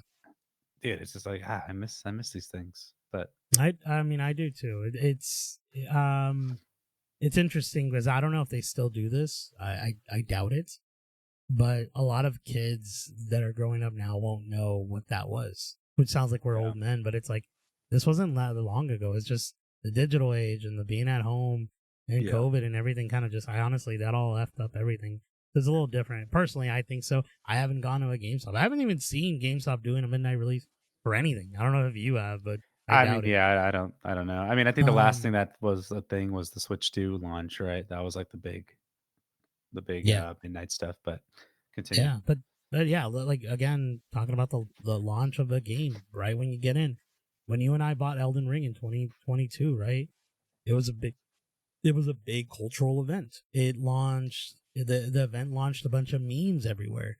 dude, it's just like, I miss these things. But I mean, I do too. Um, it's interesting because I don't know if they still do this. I doubt it. But a lot of kids that are growing up now won't know what that was, which sounds like we're yeah, old men, but it's like this wasn't that long ago. It's just the digital age and the being at home and yeah, COVID and everything kind of just, I honestly, that all effed up everything. It's a little different. Personally, I think so. I haven't gone to a GameStop. I haven't even seen GameStop doing a midnight release for anything. I don't know if you have, but I I mean, doubt it. yeah, I don't know. I mean, I think the last thing Um, that was a thing was the Switch 2 launch, right? That was like the big yeah, midnight stuff. But continue. yeah, but yeah, like again, talking about the launch of a game, right when you get in, when you and I bought Elden Ring in 2022, right? It was a big it was a big cultural event. The event launched a bunch of memes everywhere.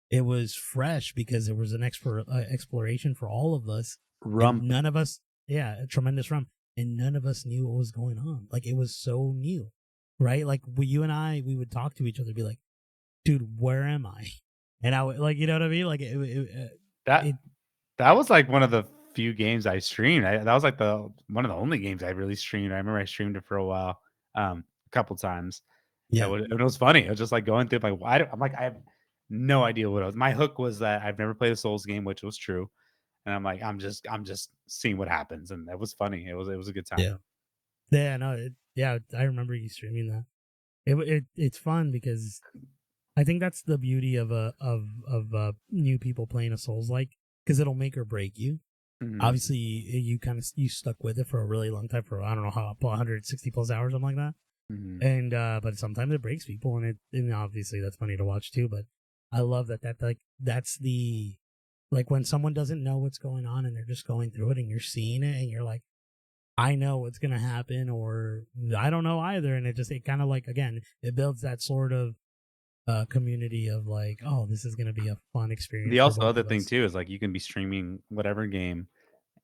It was fresh because there was an exploration for all of us, and Rump. none of us, yeah, a tremendous run, and none of us knew what was going on. Like it was so new, right? Like you and I, we would talk to each other, be like, dude, where am I? And I would like, you know what I mean? Like That it That was, like, one of the few games I streamed. That was, like, the one of the only games I really streamed. I remember I streamed it for a while, a couple times. yeah, It was funny. It was just, like, going through, like, I'm like, I have no idea what I was my hook was that I've never played a Souls game, which was true, and I'm like, I'm just seeing what happens, and it was funny. It was a good time. yeah, yeah. No, yeah, I remember you streaming that. It's fun because I think that's the beauty of new people playing a Souls like because it'll make or break you. Mhm, Obviously, you kind of you stuck with it for a really long time for I don't know how 160 plus hours something like that. mhm. And but sometimes it breaks people, and obviously that's funny to watch too. But I love that like that's the like when someone doesn't know what's going on and they're just going through it and you're seeing it and you're like, I know what's gonna happen or I don't know either, and it kind of like again it builds that sort of community of like, oh, this is gonna be a fun experience The for also both other of thing us. too is, like, you can be streaming whatever game,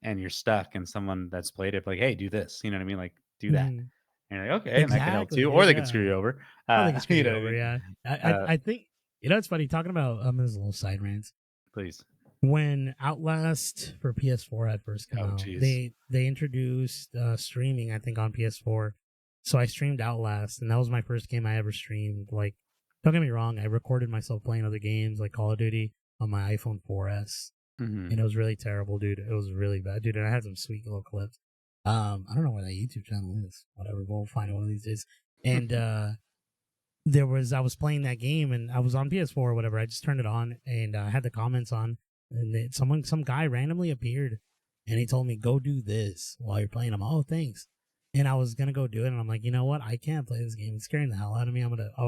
and you're stuck, and someone that's played it, like, "Hey, do this." You know what I mean? Like, "Do that." Mm, And you're like, "Okay," and that can help exactly. too, or they could Yeah. screw you over. Oh, they can screw You you know what I over. mean? Yeah. Uh, I think it's funny talking about this is a little side rant. please. When Outlast for PS4 had first come Oh, out, jeez. they introduced streaming. I think on PS4, so I streamed Outlast, and that was my first game I ever streamed. Like, don't get me wrong, I recorded myself playing other games like Call of Duty on my iPhone 4S. Mhm. and it was really terrible, dude. It was really bad, dude. And I had some sweet little clips. I don't know where that YouTube channel is. Whatever, we'll find it one of these days. And I was playing that game, and I was on PS4 or whatever. I just turned it on, and I had the comments on, and some guy randomly appeared, and he told me, "Go do this while you're playing." I'm, oh, thanks. And I was gonna go do it, and I'm like, you know what? I can't play this game. It's scaring the hell out of me.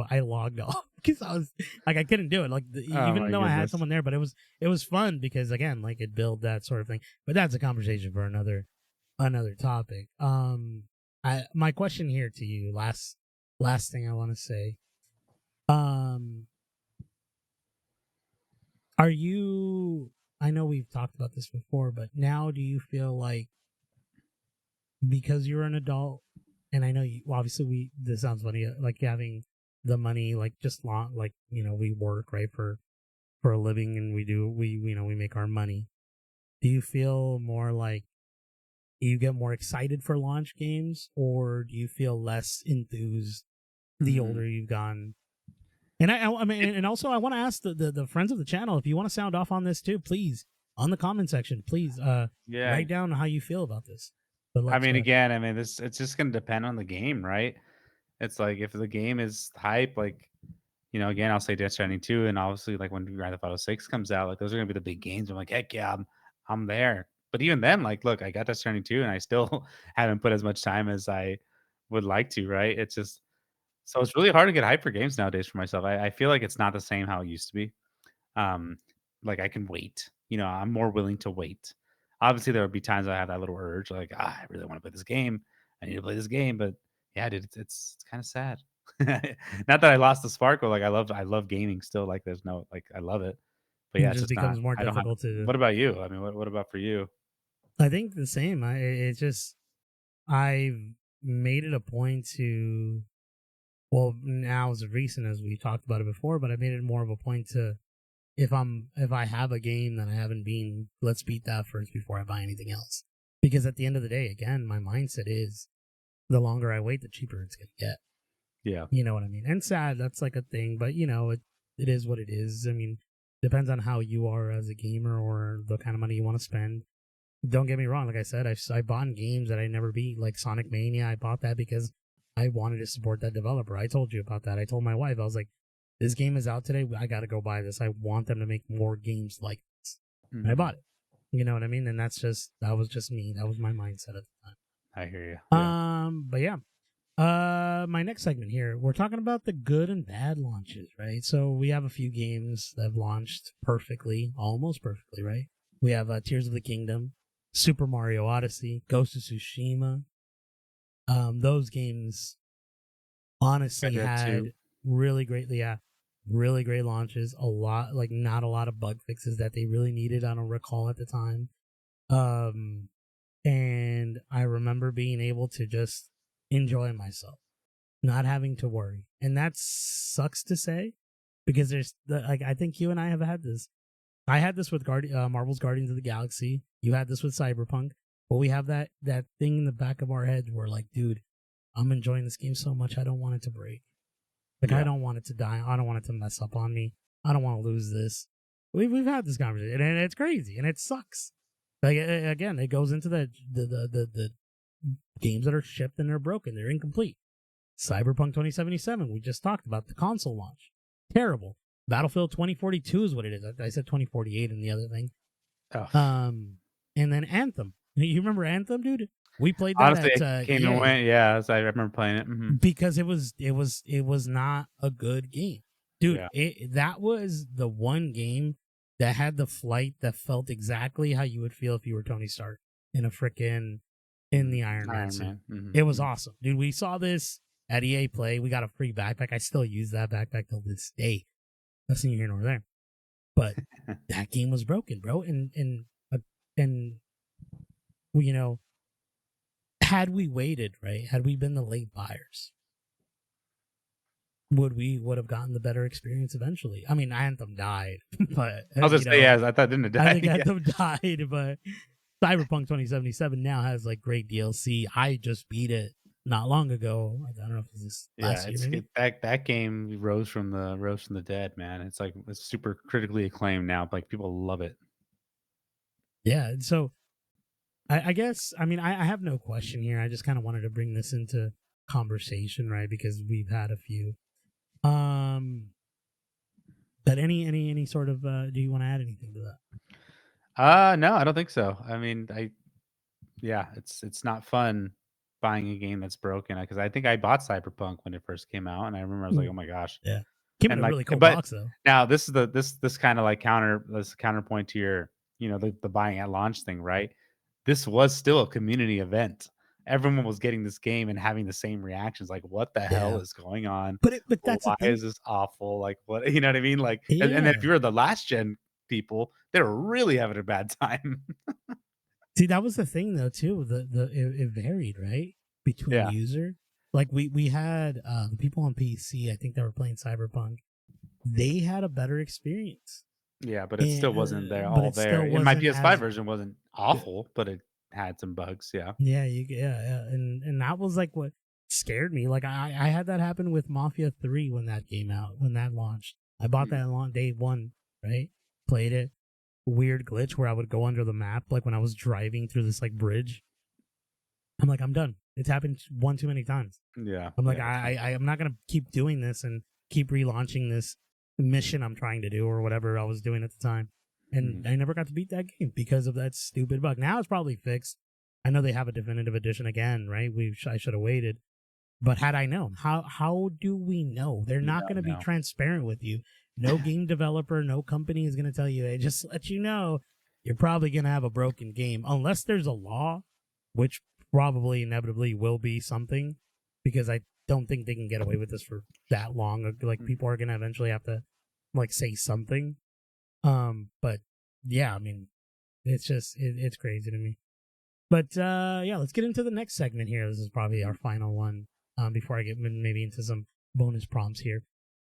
I logged off because I was like, I couldn't do it. Like, Oh even my though I had goodness. someone there, but it was fun because, again, like, it built that sort of thing. But that's a conversation for another topic. My question here to you, last thing I want to say, um, are you? I know we've talked about this before, but now do you feel like, because you're an adult, and I know you, well, obviously, this sounds funny, like having the money, like, just long, like, we work, right, for a living, and we make our money. Do you feel more like you get more excited for launch games, or do you feel less enthused the Mhm. older you've gone? And I mean, and also I want to ask the friends of the channel, if you want to sound off on this too, please, on the comment section, please, Yeah. write down how you feel about this. But I let's mean, go ahead. again, I mean, this it's just gonna depend on the game, right? It's like if the game is hype, like, again, I'll say Death Stranding 2, and obviously, like, when Grand Theft Auto 6 comes out, like, those are gonna be the big games. I'm like, "Heck yeah, I'm there." But even then, like, look, I got Death Stranding 2, and I still haven't put as much time as I would like to, right? It's just so it's really hard to get hype for games nowadays for myself. I feel like it's not the same how it used to be. Um, like, I can wait, I'm more willing to wait. Obviously, there would be times I have that little urge, like, "Ah, I really wanna play this game. I need to play this game," but yeah, dude, it's kinda sad. Not that I lost the sparkle, like, I love gaming still, like, there's no like, I love it, but It yeah, it's just just not becomes more I don't have difficult to. what about you? I mean, what about for you? I think the same. It's just, I've made it a point to. Well, now as recent as we talked about it before, but I made it more of a point to, if I have a game that I haven't beaten, let's beat that first before I buy anything else. Because at the end of the day, again, my mindset is, the longer I wait, the cheaper it's gonna get. Yeah. You know what I mean? And sad, that's like a thing, but it is what it is. I mean, depends on how you are as a gamer or the kind of money you want to spend. Don't get me wrong. Like I said, I bought games that I never beat, like Sonic Mania. I bought that because I wanted to support that developer. I told you about that. I told my wife, I was like, this game is out today. I got to go buy this. I want them to make more games like this. And I Mhm. bought it. You know what I mean? And that was just me. That was my mindset at the I hear you. Yeah. time. But yeah. My next segment here, we're talking about the good and bad launches, right? So we have a few games that have launched perfectly, almost perfectly, right? We have Tears of the Kingdom, Super Mario Odyssey, Ghost of Tsushima. Those games Red honestly Dead 2. had really great launches. A lot, like, not a lot of bug fixes that they really needed. I don't recall at the time. Um, and I remember being able to just enjoy myself, not having to worry. And that sucks to say, because like, I think you and I have had this. I had this with Marvel's Guardians of the Galaxy. You had this with Cyberpunk. But we have that thing in the back of our heads where, like, dude, I'm enjoying this game so much, I don't want it to break. Like, I Yeah. don't want it to die. I don't want it to mess up on me. I don't want to lose this. We've had this conversation, and it's crazy, and it sucks. Like, again, it goes into the games that are shipped and they're broken, they're incomplete. Cyberpunk 2077, we just talked about the console launch. Terrible. Battlefield 2042 is what it is. I said 2048 in the other thing. Oh, Um, and then Anthem. You remember Anthem, dude? We played that honestly, at it came and EA went. Yeah, so I remember playing it. Mhm. because it was not a good game, dude. Yeah. That was the one game that had the flight that felt exactly how you would feel if you were Tony Stark in a frickin' in Mhm. the Iron Man Iron suit. Man. Mhm, It was mhm. awesome, dude. We saw this at EA Play. We got a free backpack. I still use that backpack till this day. That's neither here nor there. But that game was broken, bro. And you know, had we waited, right? Had we been the late buyers, would have gotten the better experience eventually. I mean, Anthem died, but I was gonna say, yeah, I thought didn't it I die? think Yeah. Anthem died. But Cyberpunk 2077 now has, like, great DLC. I just beat it not long ago. I don't know if it was Yeah, last year, it's maybe. that game rose from the dead, man. It's like it's super critically acclaimed now, like, people love it. Yeah. So I guess I mean I have no question here. I just kind of wanted to bring this into conversation, right? Because we've had a few. Um, but any sort of do you want to add anything to that? No, I don't think so. I mean, yeah, it's not fun buying a game that's broken because I think I bought Cyberpunk when it first came out, and I remember I was like, Mm, "Oh my gosh." yeah, came in And a like really cool but box though. now this is this kinda like this counterpoint to your, the buying at launch thing, right? This was still a community event. Everyone was getting this game and having the same reactions, like, "What the hell Yeah, is going on? but that's the Why thing. is this awful?" Like, what you know what I mean? Like, and then if Yeah. you were the last gen people, they were really having a bad time. See, that was the thing though too. It varied, right, between Yeah. user. Like we had the people on PC. I think that were playing Cyberpunk. They had a better experience, Yeah, but it still and wasn't there but all it there. still And my wasn't PS5 as version wasn't good. awful, but it had some bugs, yeah. Yeah, and that was like what scared me. Like I had that happen with Mafia 3 when that came out, when that launched. I bought Mm, that on day one, right? Played it. Weird glitch where I would go under the map, like when I was driving through this like bridge. I'm like, I'm done. It's happened one too many times. yeah, I'm like, yeah, it's fine. I'm not gonna keep doing this and keep relaunching this mission I'm trying to do or whatever I was doing at the time. And Mhm. I never got to beat that game because of that stupid bug. Now it's probably fixed. I know they have a definitive edition again, right? I should have waited. But had I known, how do we know? They're You not going don't to be know. transparent with you. No game developer, no company is going to tell you, hey, just let you know, you're probably going to have a broken game unless there's a law, which probably inevitably will be something, because I don't think they can get away with this for that long. Like Mm, people are going to eventually have to like say something. But yeah, I mean, it's just it's crazy to me. But yeah, let's get into the next segment here. This is probably our mhm. final one. Before I get maybe into some bonus prompts here.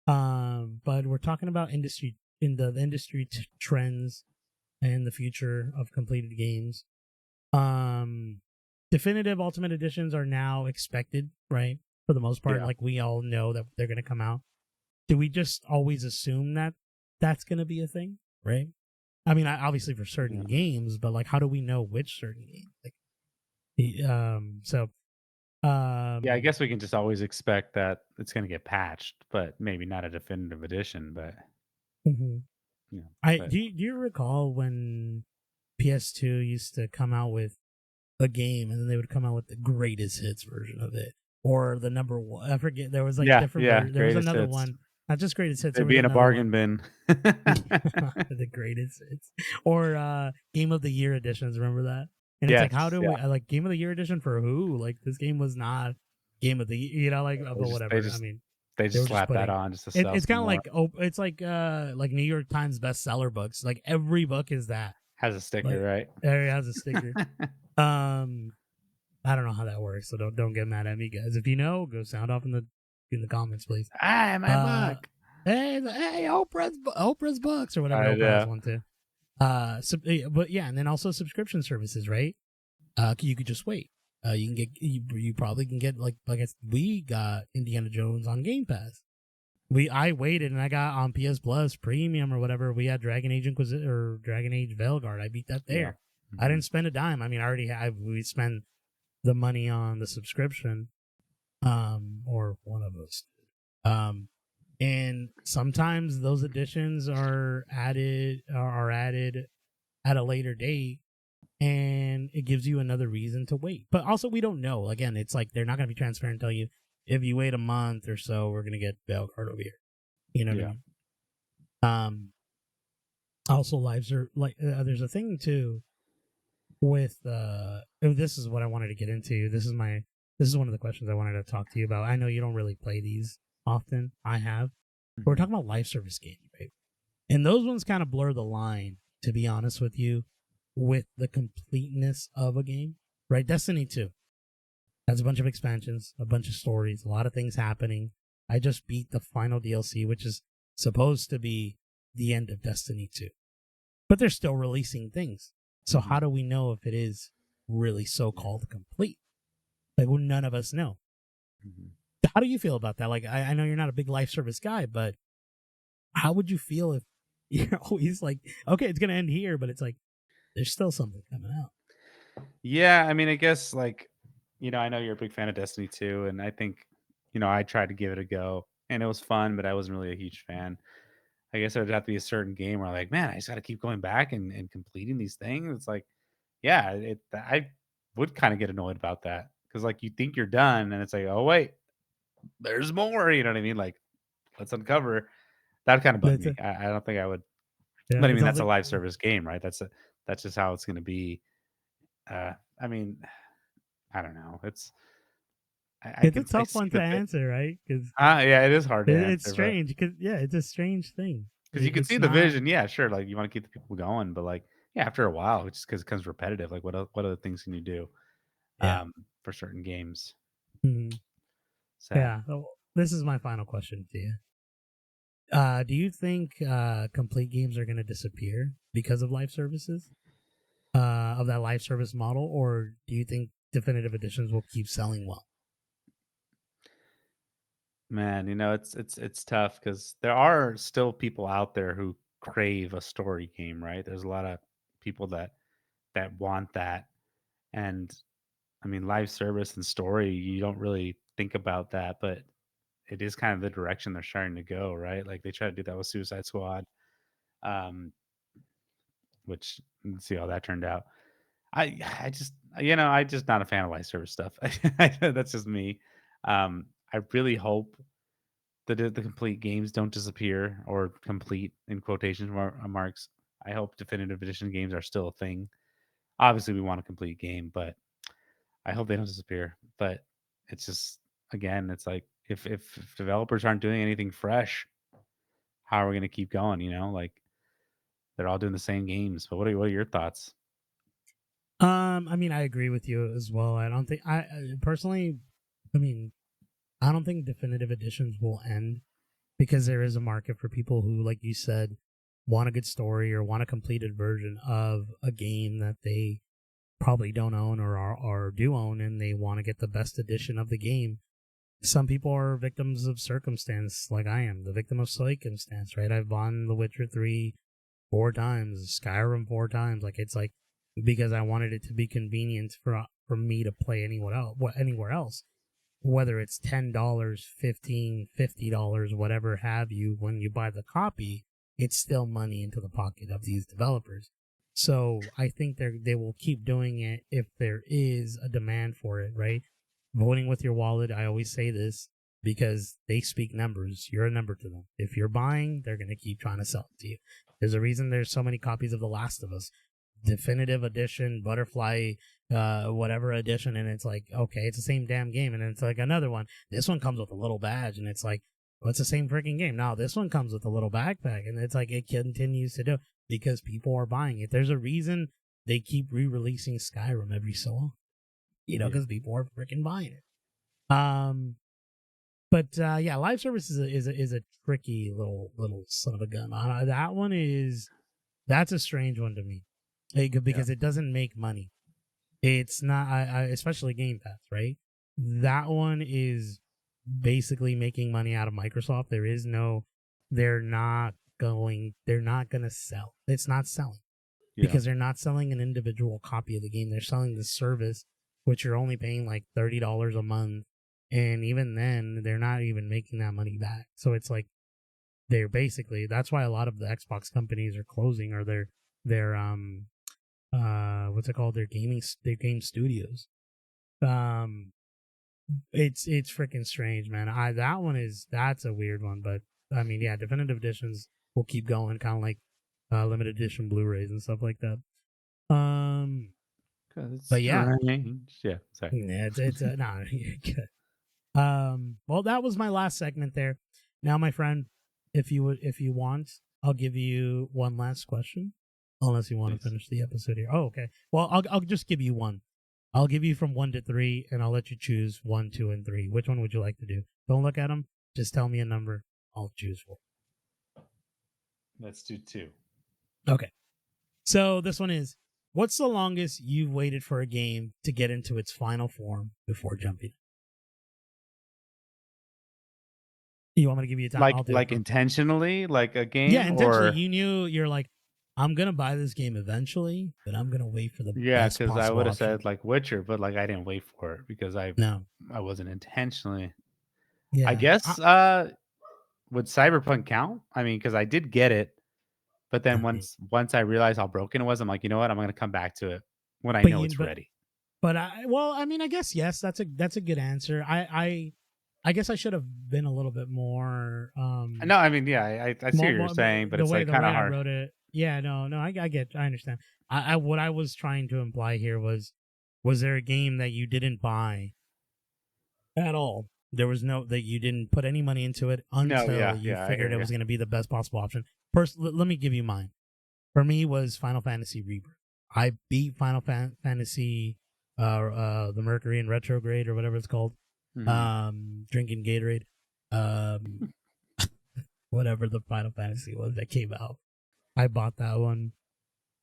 But we're talking about the industry trends and the future of completed games. Um, definitive Ultimate Editions are now expected, right? For the most part, Yeah, like we all know that they're going to come out. Do we just always assume that that's going to be a thing, right? I mean, obviously for certain yeah. games, but like, how do we know which certain games? Like, so Yeah, I um, guess we can just always expect that it's gonna get patched, but maybe not a definitive edition, but, mhm. but Do you recall when PS2 used to come out with a game and then they would come out with the greatest hits version of it or the number one? I forget. There was like yeah, different yeah, There was greatest another hits. one, not just greatest hits. There They'd was be in a another bargain one, bin. the greatest hits, or Game of the Year editions. Remember that? And it's like, how Yes, do yeah. we like Game of the Year edition for who? Like this game was not Game of the like, They but just they whatever. I just mean, they they just were just slap that putting on just to it. sell It's some kind of more. it's like New York Times bestseller books. Like every book is that. Has a sticker, Like right? it has a sticker. Um, I don't know how that works, so don't get mad at me, guys. If you know, go sound off in the comments, please. "Ah, my Uh, book." hey, Oprah's books or whatever. I Oprah has know. one too. But yeah, and then also subscription services, right? You could just wait. You can get you probably can get like we got Indiana Jones on Game Pass. I waited and I got on PS Plus Premium or whatever. We had Dragon Age Inquisition or Dragon Age Veilguard. I beat that Yeah. there. I Mhm. didn't spend a dime. I mean, I already have. We spent the money on the subscription, or one of us. Um, and sometimes those additions are added at a later date, and it gives you another reason to wait. But also, we don't know. Again, it's like they're not going to be transparent and tell you if you wait a month or so, we're going to get Veilguard over here. You know what I Yeah. mean? Um, also, lives are like there's a thing too with this is what I wanted to get into. This is one of the questions I wanted to talk to you about. I know you don't really play these often. I have. But we're Mhm. talking about live service games, right? And those ones kind of blur the line, to be honest with you, with the completeness of a game. Right? Destiny 2 has a bunch of expansions, a bunch of stories, a lot of things happening. I just beat the final DLC, which is supposed to be the end of Destiny 2. But they're still releasing things. So Mhm. how do we know if it is really so Yeah. called complete? Like, well, none of us know. Mhm. How do you feel about that? Like, I know you're not a big life service guy, but how would you feel if you're always like, okay, it's gonna end here, but it's like, there's still something coming out. Yeah, I mean, I guess like, I know you're a big fan of Destiny 2, and I think, I tried to give it a go, and it was fun, but I wasn't really a huge fan. I guess it would have to be a certain game where I'm like, man, I just got to keep going back and completing these things. It's like, yeah, I would kind of get annoyed about that because like you think you're done, and it's like, oh wait, there's more. You know what I mean? Like, let's uncover. That kind of bug That's me. a, I don't think I would, yeah, but I it mean sounds that's a like live service game, right? That's just how it's going to be. I mean, I don't know. I it's a can I tough see one to the bit. answer, right? Because Yeah, it is hard to it's answer, but strange. Because yeah, it's a strange thing. because you can It's see the not. vision, yeah, sure. Like you want to keep the people going, but like, yeah, after a while, it's just because it becomes repetitive. Like, what other things can you do Yeah. for certain games? Mhm. Sad. Yeah. So this is my final question to you. Do you think complete games are going to disappear because of live services? Of that live service model, or do you think definitive editions will keep selling well? Man, it's tough because there are still people out there who crave a story game, right? There's a lot of people that want that, and I mean, live service and story, you don't really think about that, but it is kind of the direction they're starting to go, right? Like they try to do that with Suicide Squad, um, which let's see how that turned out. I just I just not a fan of live service stuff. That's just me. I really hope that the complete games don't disappear or complete in quotation marks. I hope definitive edition games are still a thing. Obviously, we want a complete game, but I hope they don't disappear. But it's just again, it's like if developers aren't doing anything fresh, how are we going to keep going? Like they're all doing the same games. But what are your thoughts? I mean, I agree with you as well. I don't think personally. I mean, I don't think definitive editions will end because there is a market for people who, like you said, want a good story or want a completed version of a game that they probably don't own or do own, and they want to get the best edition of the game. Some people are victims of circumstance, like I am, the victim of circumstance, right? I've bought The Witcher 3 4 times, Skyrim 4 times. Like it's like because I wanted it to be convenient for me to play anywhere else, whether it's $10, 15, $50, whatever have you. When you buy the copy, it's still money into the pocket of these developers. So I think they will keep doing it if there is a demand for it, right? Voting with your wallet. I always say this because they speak numbers. You're a number to them. If you're buying, they're going to keep trying to sell it to you. There's a reason there's so many copies of The Last of Us, definitive edition, butterfly, whatever edition, and it's like, okay, it's the same damn game, and then it's like another one. This one comes with a little badge, and it's like, well, it's the same freaking game. Now this one comes with a little backpack, and it's like it continues to do because people are buying it. There's a reason they keep re-releasing Skyrim every so long, Yeah, because people are freaking buying it. But yeah, live service is a tricky little son of a gun. That one that's a strange one to me, yeah, because it doesn't make money. It's not, especially Game Pass, right? That one is basically making money out of Microsoft. They're not gonna sell. It's not selling yeah, because they're not selling an individual copy of the game. They're selling the service, which you're only paying like $30 a month, and even then, they're not even making that money back. So it's like they're basically that's why a lot of the Xbox companies are closing, or their what's it called, their game studios. um it's freaking strange, man. I that one is that's a weird one, but I mean, yeah, definitive editions will keep going, kind of like limited edition Blu-rays and stuff like that. um because it's but yeah, strange. Yeah, sorry. yeah, it's nah, you're good. Well, that was my last segment there. Now, my friend, if you want, I'll give you one last question, unless you want to Please. finish the episode here. Oh, okay. Well, I'll just give you one. I'll give you from 1 to 3, and I'll let you choose 1, 2, and 3. Which one would you like to do? Don't look at them. Just tell me a number. I'll choose for. Let's do two. Okay. So this one is: what's the longest you've waited for a game to get into its final form before jumping? You want me to give you a time? Like I'll do it. like intentionally, like a Yeah, game intentionally. or You knew you're like, I'm gonna buy this game eventually, but I'm gonna wait for the Yeah, best because I possible would have option. said like Witcher, but like I didn't wait for it because No, I wasn't intentionally. I yeah, guess would Cyberpunk count? I mean, because I did get it, but then I mean, once I realized how broken it was, I'm like, you know what? I'm gonna come back to it when I but know you, it's ready. but well, I mean, I guess yes, that's a good answer. I guess I should have been a little bit more No, I mean, yeah, I see what you're more saying, but it's like the kind way of I hard. wrote it. Yeah, no, I understand. I what I was trying to imply here was there a game that you didn't buy at all? There was no that you didn't put any money into it No, until yeah, you yeah, I figured hear it you. was going to be the best possible option. First, let me give you mine. For me, was Final Fantasy Rebirth. I beat Final Fantasy, the Mercury in retrograde or whatever it's called. Hmm. Drinking Gatorade, um, whatever the Final Fantasy was that came out. I bought that one,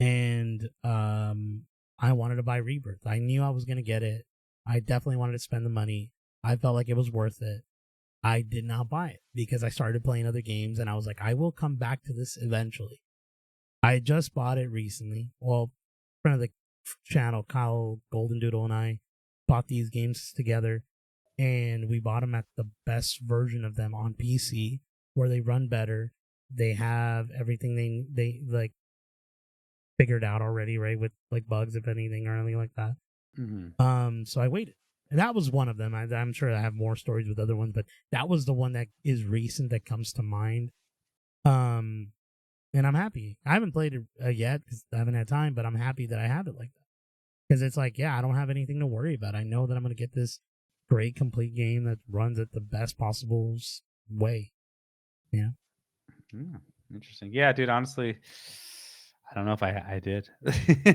and I wanted to buy Rebirth. I knew I was gonna get it. I definitely wanted to spend the money. I felt like it was worth it. I did not buy it because I started playing other games, and I was like, I will come back to this eventually. I just bought it recently. Well, friend of the channel, Kyle Golden Doodle, and I bought these games together, and we bought them at the best version of them on PC, where they run better. They have everything they like figured out already, right? With like bugs, if anything, or anything like that. Hmm. So I waited. And that was one of them. I'm sure I have more stories with other ones, but that was the one that is recent that comes to mind. Um, and I'm happy. I haven't played it yet because I haven't had time, but I'm happy that I have it like that because it's like, yeah, I don't have anything to worry about. I know that I'm gonna get this great complete game that runs at the best possible way. Yeah, Hmm. Interesting. Yeah, dude. Honestly, I don't know if I did.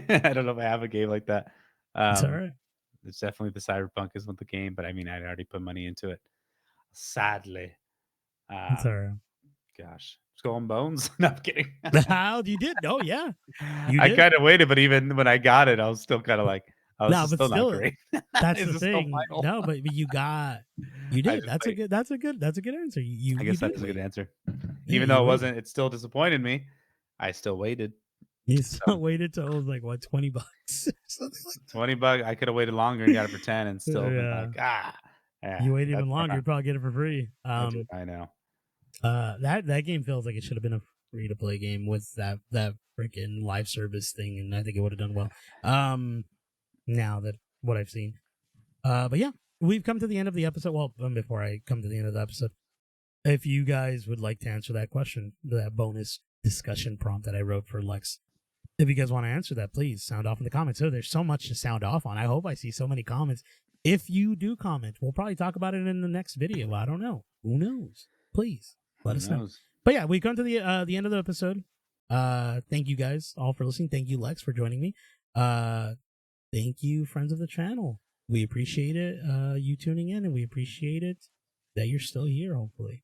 I don't know if I have a game like that. it's all Um, right. it's definitely the Cyberpunk is not the game, but I mean, I'd already put money into it. Sadly, It's all um, right. gosh, Skull and Bones. No, I'm kidding. How you did? No, yeah, you I did. kind of waited, but even when I got it, I was still kind of like, "Oh, this No, is but still not still, great. that's Is the this still thing. final?" No, but you I did. just wait. That's a good answer. I You guess that did is a good wait. answer. Yeah, Even though you it waited. wasn't, it still disappointed me. I still waited. You So still waited till it was like what $20 something like 20 bucks. I could have waited longer and got it for 10 and that. still been Yeah, like, yeah, you waited that's even more longer, fun. you'd probably get it for free. I did. I know. That game feels like it should have been a free to play game with that freaking live service thing, and I think it would have done well. Now that what I've seen. But yeah, we've come to the end of the episode. Well, before I come to the end of the episode, if you guys would like to answer that question, that bonus discussion prompt that I wrote for Lex, if you guys want to answer that, please sound off in the comments. So there's so much to sound off on. I hope I see so many comments. If you do comment, we'll probably talk about it in the next video. I don't know. Who knows? Please let Who us know. knows? But yeah, we come to the end of the episode. Thank you guys all for listening. Thank you, Lex, for joining me. Uh, thank you, friends of the channel. We appreciate it. You tuning in, and we appreciate it that you're still here. Hopefully,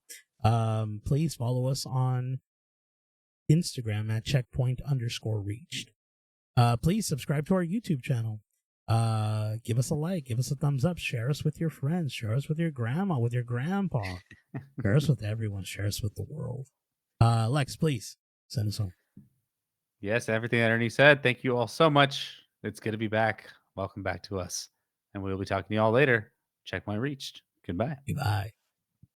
please follow us on Instagram at checkpoint_reached. Please subscribe to our YouTube channel. Give us a like, give us a thumbs up, share us with your friends, share us with your grandma, with your grandpa, share us with everyone, share us with the world. Lex, please send us home. Yes, everything that Ernie said. Thank you all so much. It's good to be back. Welcome back to us. And we'll be talking to you all later. Check my reached. Goodbye. Goodbye.